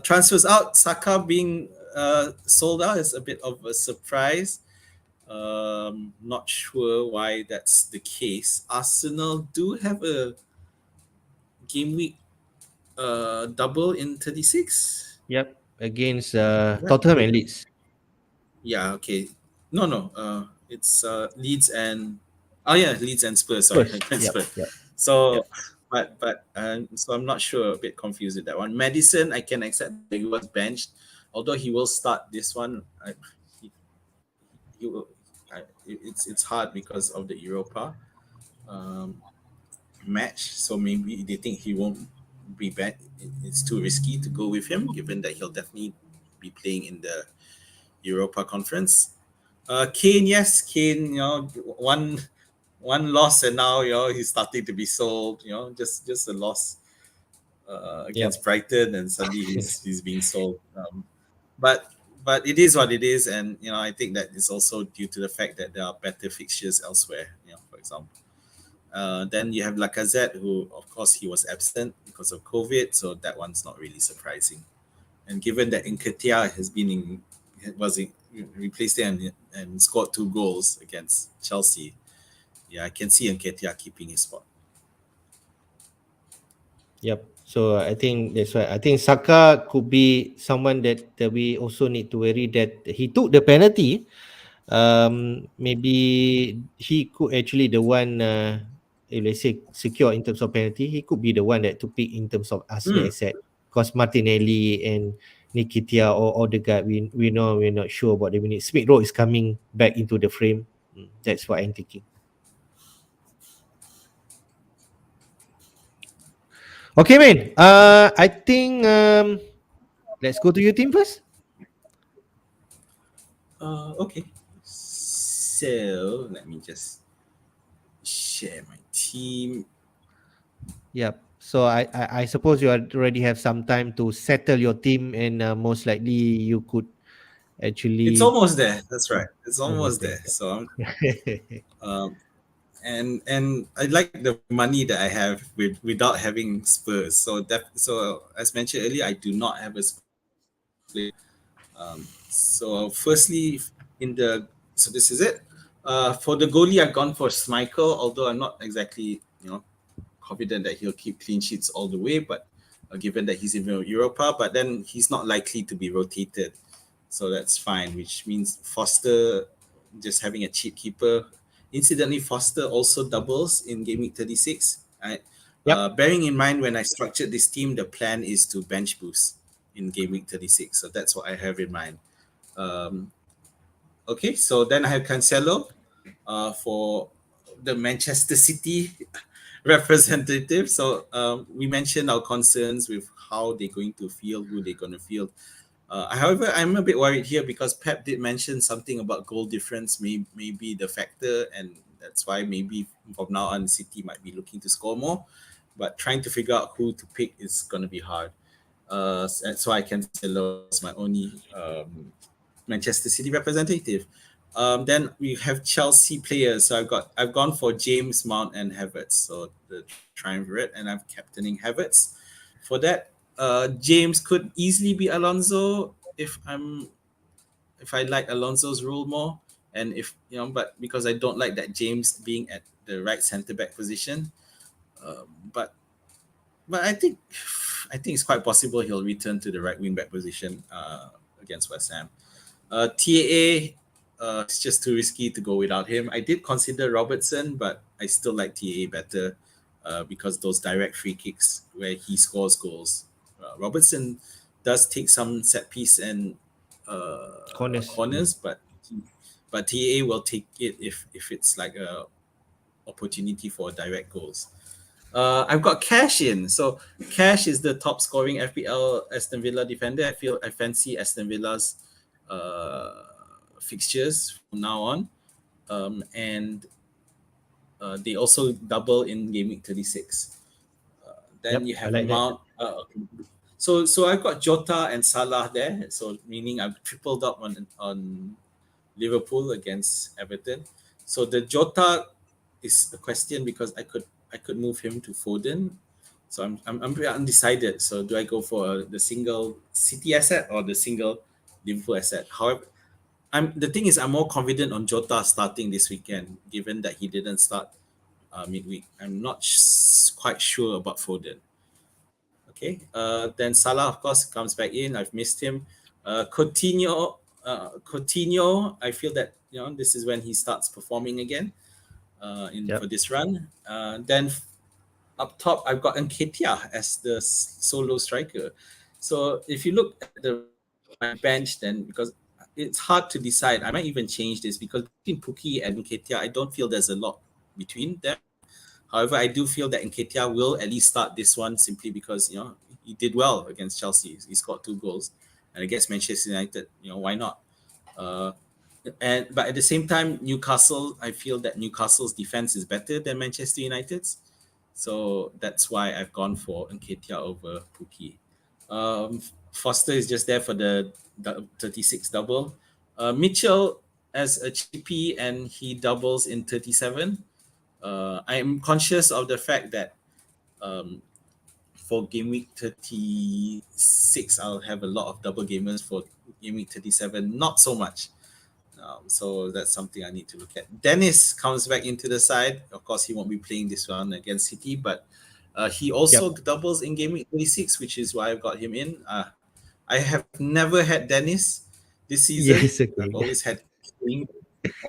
Transfers out, Saka being sold out is a bit of a surprise. Not sure why that's the case. Arsenal do have a game week double in 36. Yep. Against Right. Tottenham and Leeds. Yeah, okay. No. It's Leeds and Leeds and Spurs. Sorry, First. and Yep. Spurs. Yep. So, Yep. so I'm not sure. A bit confused with that one. Madison, I can accept that he was benched, although he will start this one. He will. It's hard because of the Europa um, match. So maybe they think he won't be back. It's too risky to go with him, given that he'll definitely be playing in the Europa Conference. Kane, yes, Kane. One loss, and now he's starting to be sold. Just a loss Yep. against Brighton, and suddenly he's being sold. But it is what it is, and I think that is also due to the fact that there are better fixtures elsewhere. For example, then you have Lacazette, who of course he was absent because of COVID, so that one's not really surprising. And given that Nketiah replaced him and scored 2 goals against Chelsea, yeah, I can see Nketiah keeping his spot. Yep. So I think that's why I think Saka could be someone that we also need to worry that he took the penalty. Maybe he could actually the one, if let's say secure in terms of penalty, he could be the one that to pick in terms of Arsenal asset. Because Martinelli and Nikitia or Odegaard, we know we're not sure about the minutes. Smith Rowe is coming back into the frame. That's what I'm thinking. Okay, man. I think let's go to your team first. Okay. So let me just share my team. Yep. So I suppose you already have some time to settle your team, and most likely you could actually. It's almost there. That's right. It's almost there. Yep. So and I like the money that I have without having Spurs. So as mentioned earlier, I do not have a Spurs player. So firstly, so this is it. For the goalie, I've gone for Schmeichel, although I'm not exactly confident that he'll keep clean sheets all the way. But given that he's in Europa, but then he's not likely to be rotated, so that's fine. Which means Foster, just having a cheap keeper. Incidentally, Foster also doubles in game week 36. Right? Yep. Bearing in mind, when I structured this team, the plan is to bench boost in game week 36. So that's what I have in mind. Okay, so then I have Cancelo for the Manchester City representative. So we mentioned our concerns with how they're going to field, who they're going to field. However, I'm a bit worried here because Pep did mention something about goal difference may be the factor, and that's why maybe from now on City might be looking to score more. But trying to figure out who to pick is going to be hard. So I can say Cancelo as my only Manchester City representative. Then we have Chelsea players. So I've gone for James, Mount, and Havertz. So the triumvirate, and I'm captaining Havertz. For that, James could easily be Alonso if I like Alonso's role more, and if but because I don't like that James being at the right centre back position. But I think it's quite possible he'll return to the right wing back position against West Ham. TAA, it's just too risky to go without him. I did consider Robertson, but I still like TAA better because those direct free kicks where he scores goals. Robertson does take some set piece and corners, but TAA will take it if it's like a opportunity for direct goals. I've got Cash in. So Cash is the top scoring FPL Aston Villa defender. I fancy Aston Villa's fixtures from now on, and they also double in game week 36. Then Yep, you I have like that. Mount. So I've got Jota and Salah there. So meaning I've tripled up on Liverpool against Everton. So the Jota is a question because I could move him to Foden. So I'm pretty undecided. So do I go for the single City asset or the single Liverpool asset? However, the thing is I'm more confident on Jota starting this weekend, given that he didn't start midweek. I'm not quite sure about Foden. Okay. Then Salah, of course, comes back in. I've missed him. Coutinho. I feel that this is when he starts performing again. For Yep. this run. Then up top, I've got Nketiah as the solo striker. So if you look at my bench, then because it's hard to decide, I might even change this because between Pukki and Nketiah, I don't feel there's a lot between them. However, I do feel that Nketiah will at least start this one simply because he did well against Chelsea. He scored 2 goals, and against Manchester United, why not? But at the same time, Newcastle, I feel that Newcastle's defense is better than Manchester United's, so that's why I've gone for Nketiah over Pukki. Foster is just there for the 36 double. Mitchell as a chippy and he doubles in 37. I am conscious of the fact that for game week 36, I'll have a lot of double gamers. For game week 37, not so much. So that's something I need to look at. Dennis comes back into the side. Of course, he won't be playing this one against City, but he also doubles in game week 36, which is why I've got him in. I have never had Dennis this season. Yes, okay. I've always had King.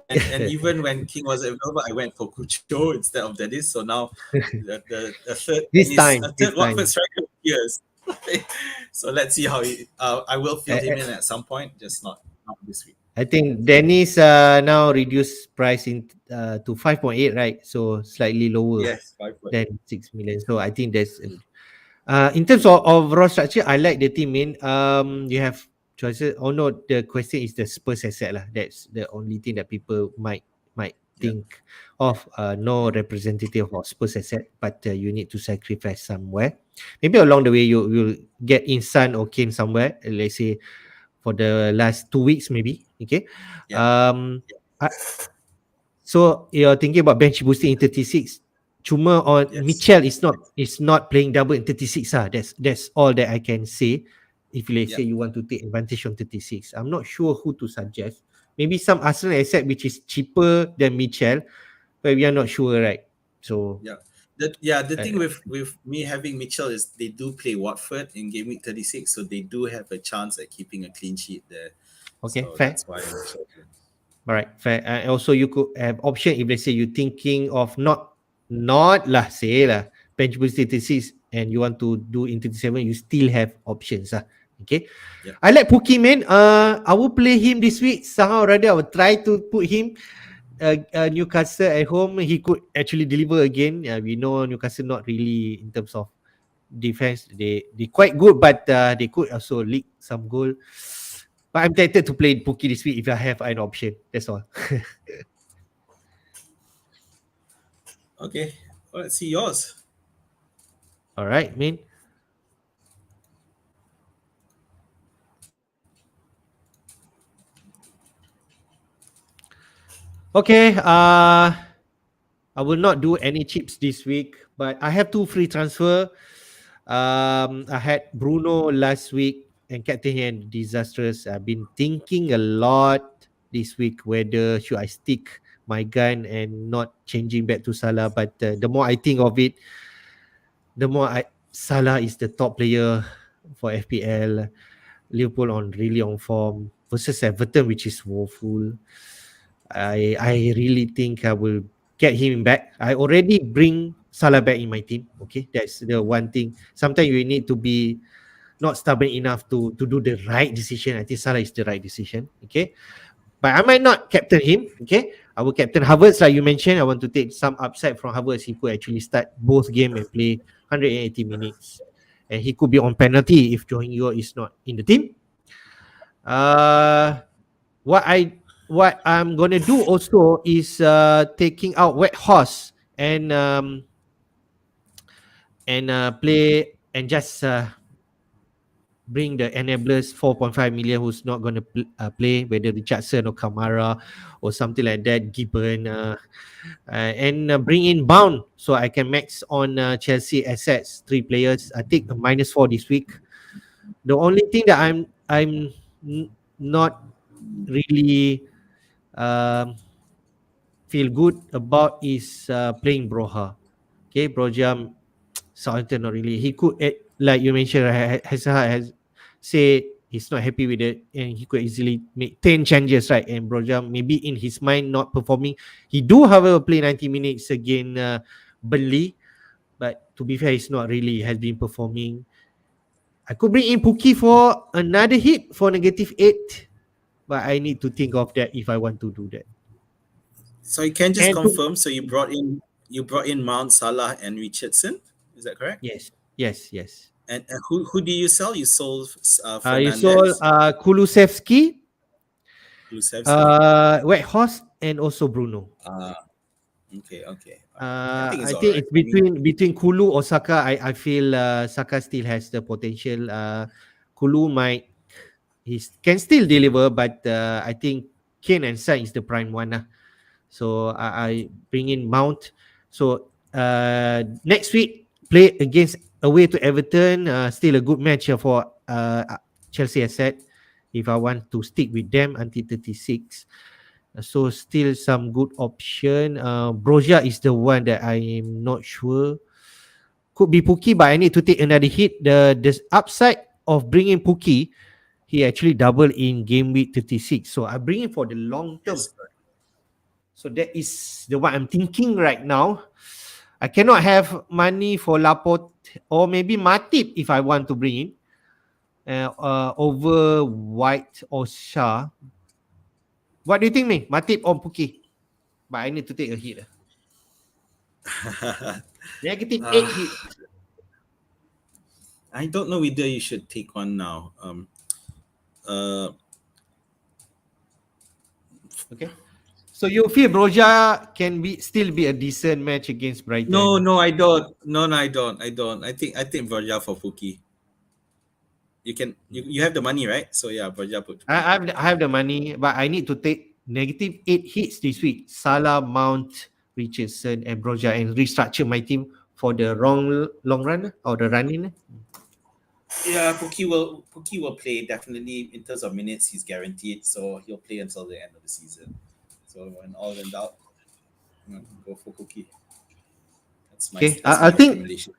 And even when King was available, I went for Cucho instead of Dennis. So now the third This Dennis, time, a this third time. Watford striker appears. So let's see how I will field him in at some point, just not this week. I think Dennis now reduced price to 5.8, right? So slightly lower Yes, 5 than 6 million. So I think that's in terms of raw structure, I like the team in. You have choices. Oh no, the question is the Spurs asset lah. That's the only thing that people might Yeah. think of. No representative of Spurs asset, but you need to sacrifice somewhere. Maybe along the way you will get in Son or Kane somewhere. Let's say for the last 2 weeks, maybe. Okay. Yeah. So you're thinking about bench boosting in 36. Cuma on Yes. Mitchell is not playing double in 36. That's all that I can say. If let's say you want to take advantage on 36, I'm not sure who to suggest. Maybe some Arsenal asset which is cheaper than Mitchell, but we are not sure, right? So the thing with me having Mitchell is they do play Watford in game week 36, so they do have a chance at keeping a clean sheet there. okay, So fair. that's why I'm sure. All right, fair. And also you could have option if let's say you're thinking of not lah say lah bench boost 36 and you want to do in 37, you still have options Okay. Yep. I like Pookie, man. I will play him this week. Somehow or rather, I will try to put him Newcastle at home. He could actually deliver again. We know Newcastle not really in terms of defense. They quite good, but they could also leak some goal. But I'm tempted to play Pookie this week if I have an option. That's all. Okay. Well, let's see yours. All right, man. Okay. I will not do any chips this week, but I have 2 free transfer. I had Bruno last week and Captain here and disastrous. I've been thinking a lot this week whether should I stick my gun and not changing back to Salah. But the more I think of it, the more Salah is the top player for FPL. Liverpool really on form versus Everton, which is woeful. I really think I will get him back. I already bring Salah back in my team. Okay, that's the one thing. Sometimes you need to be not stubborn enough to do the right decision. I think Salah is the right decision. Okay, but I might not captain him. Okay, I will captain Havertz like you mentioned. I want to take some upside from Havertz. He could actually start both game and play 180 minutes, and he could be on penalty if Jorginho is not in the team. Uh, what I'm gonna do also is taking out Wet Horse and play and just bring the enablers 4.5 million who's not gonna play, whether Richardson or Kamara or something like that, Gibbon, and bring in Bound so I can max on Chelsea assets. 3 players. I take a -4 this week. The only thing that I'm not really feel good about is playing Broha. Okay, Broja Southampton not really. He could, like you mentioned, has said he's not happy with it, and he could easily make 10 changes, right? And Broja maybe in his mind not performing. He do, however, play 90 minutes again Burnley, but to be fair, he's not really has been performing. I could bring in Pookie for another hit for -8, but I need to think of that if I want to do that. So you can just And to, confirm. So you brought in Mount Salah and Richardson. Is that correct? yes, yes, yes. And who do you sell? You sold You sold Fernandez, Kulusevski, Kulusevski. White Horse, and also Bruno. Okay, okay. All right. I think it's I all think right. it's I mean, between Kulu or Saka. I feel Saka still has the potential. Kulu might can still deliver, but I think Kane and Son is the prime one. So I bring in Mount. So next week play against away to Everton. Still a good match for Chelsea asset. If I want to stick with them until 36. So still some good option. Broja is the one that I am not sure. Could be Pookie, but I need to take another hit. The upside of bringing Pookie, he actually doubled in game week 36. So I bring him for the long term. yes. So that is the one I'm thinking right now. I cannot have money for Laporte or maybe Matip if I want to bring in over White or Shah. What do you think, me? Matip or Pookie? But I need to take a hit. -8 hit. I don't know whether you should take one now. Okay. So you feel Broja can still be a decent match against Brighton? No, I don't. No, I don't. I think Varja for Fuki. You have the money, right? So yeah, Varja put. I have the money, but I need to take -8 hits this week. Salah, Mount, Richardson, and Broja, and restructure my team for the long run or the running. Yeah, Puki will play definitely in terms of minutes. He's guaranteed, so he'll play until the end of the season. So when all in doubt, go for Puki. That's my Okay, that's I my think. recommendation.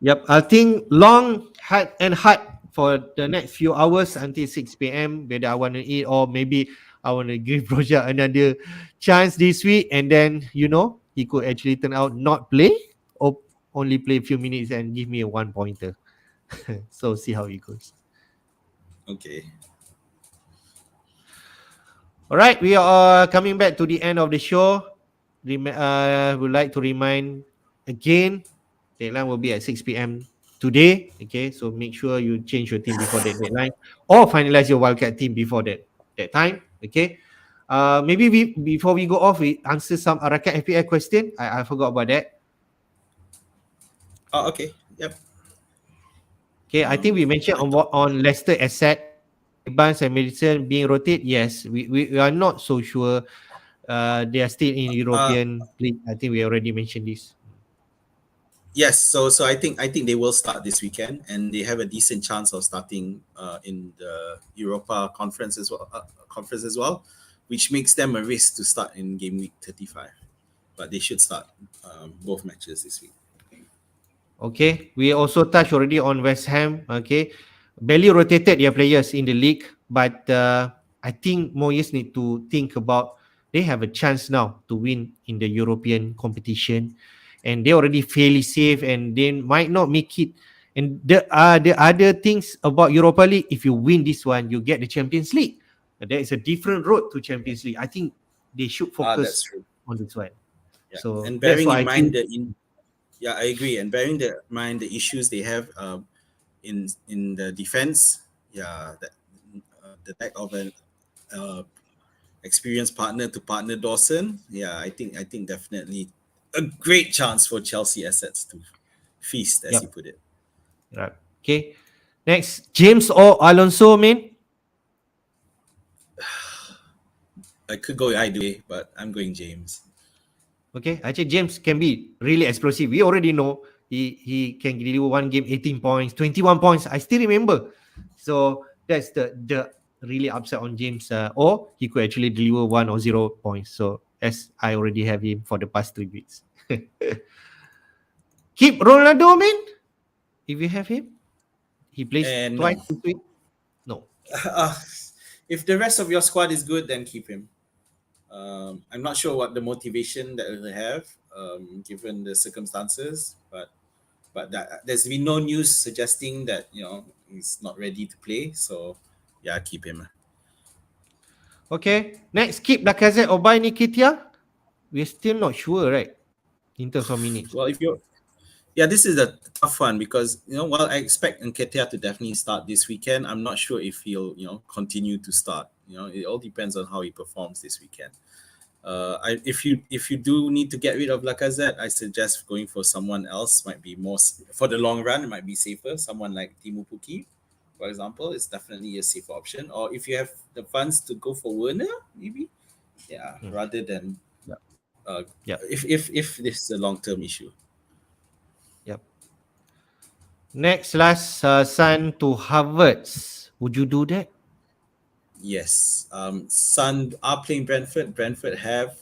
Yep, I think long and hard for the next few hours until 6 p.m. Whether I want to eat or maybe I want to give Roger another chance this week, and then he could actually turn out not play or only play a few minutes and give me a 1 pointer. So see how it goes. Okay. All right, we are coming back to the end of the show. Would like to remind again, deadline will be at 6 p.m. today. Okay, so make sure you change your team before that deadline or finalize your wildcard team before that time. Okay. Maybe before we go off, we answer some Arakat FPL question. I forgot about that. Oh, okay. Yep. Okay, I think we mentioned I thought. on Leicester asset, Barnes and Madison being rotated. Yes, we are not so sure. They are still in Uh, European league. I think we already mentioned this. yes. So I think they will start this weekend, and they have a decent chance of starting in the Europa conference as well. Which makes them a risk to start in game week 35. But they should start both matches this week. Okay, we also touched already on West Ham. Okay, barely rotated their players in the league, but I think Moyes need to think about they have a chance now to win in the European competition, and they already fairly safe, and they might not make it. And the other things about Europa League, if you win this one, you get the Champions League. There is a different road to Champions League. I think they should That's focus true. on this one. Yeah, So and that's bearing why in I feel. mind yeah, I agree. And bearing in mind the issues they have in the defense, yeah, the lack of an uh, experienced partner to partner Dawson, yeah, I think definitely a great chance for Chelsea assets to feast, as you Yep. put it. Right. Okay. Next, James or Alonso, man. I could go either way, but I'm going James. Okay. Actually, James can be really explosive. We already know he can deliver one game 18 points, 21 points. I still remember. So that's the really upset on James. Or he could actually deliver 1 or 0 points. So as I already have him for the past 3 weeks. Keep Ronaldo, man. If you have him, he plays And twice no, this week. No. uh, if the rest of your squad is good, then keep him. I'm not sure what the motivation that they have, given the circumstances, but there's been no news suggesting that he's not ready to play. So yeah, keep him. Okay. Next, keep Lacazette or buy Nikitia. We're still not sure, right? In terms of minutes. Well, if you're yeah, this is a tough one because while I expect Nketiah to definitely start this weekend, I'm not sure if he'll continue to start. It all depends on how he performs this weekend. If you do need to get rid of Lacazette, I suggest going for someone else. Might be more for the long run. It might be safer. Someone like Timu Puki, for example, is definitely a safe option. Or if you have the funds to go for Werner, maybe, yeah, Mm. rather than Yep. uh, Yep. if this is a long term issue. Yep. Next, last Sun to Harvards. Would you do that? Yes, Sun are playing Brentford. Brentford have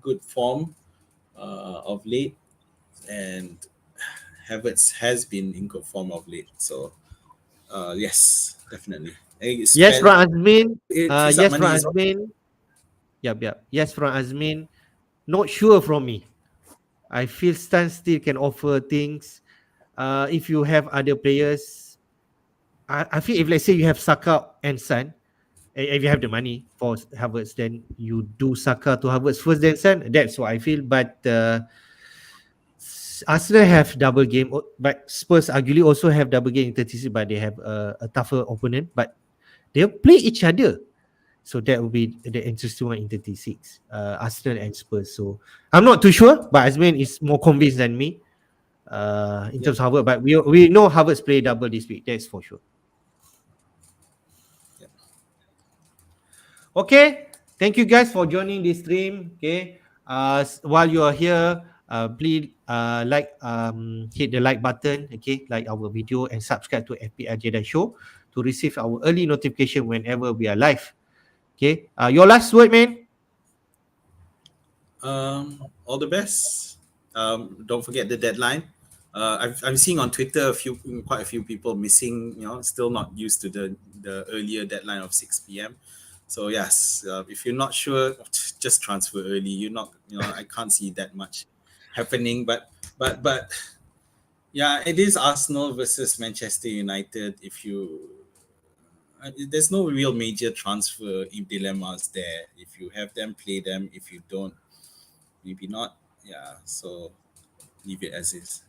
good form of late, and Havertz has been in good form of late. So yes, definitely. Yes, from Azmin. Frees up Yes, money from as well. Azmin. Yep, yep. Yes, from Azmin. Not sure from me. I feel Stan still can offer things. If you have other players, I feel if let's say you have Saka and Son, if you have the money for Havertz, then you do Saka to Havertz first, then Son. That's what I feel. But Arsenal have double game, but Spurs arguably also have double game in 36, but they have a tougher opponent. But they'll play each other. So that will be the interesting one in 36. Arsenal and Spurs. So I'm not too sure, but Azmin is more convinced than me in Yep. terms of Harvard. But we know Harvard's play double this week. That's for sure. Yep. Okay. Thank you guys for joining this stream. Okay. While you are here, please hit the like button. Okay, like our video and subscribe to FPL Jedi Show to receive our early notification whenever we are live. Okay. Your last word, man. All the best. Don't forget the deadline. I'm seeing on Twitter quite a few people missing. Still not used to the earlier deadline of 6 p.m. So yes, if you're not sure, just transfer early. You're not, I can't see that much happening. But yeah, it is Arsenal versus Manchester United. If you there's no real major transfer dilemmas there. If you have them, play them. If you don't, maybe not. Yeah, so leave it as is.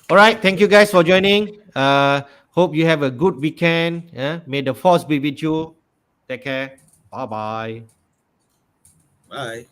All right. Thank you guys for joining. Hope you have a good weekend. Yeah? May the force be with you. Take care. Bye bye. Bye.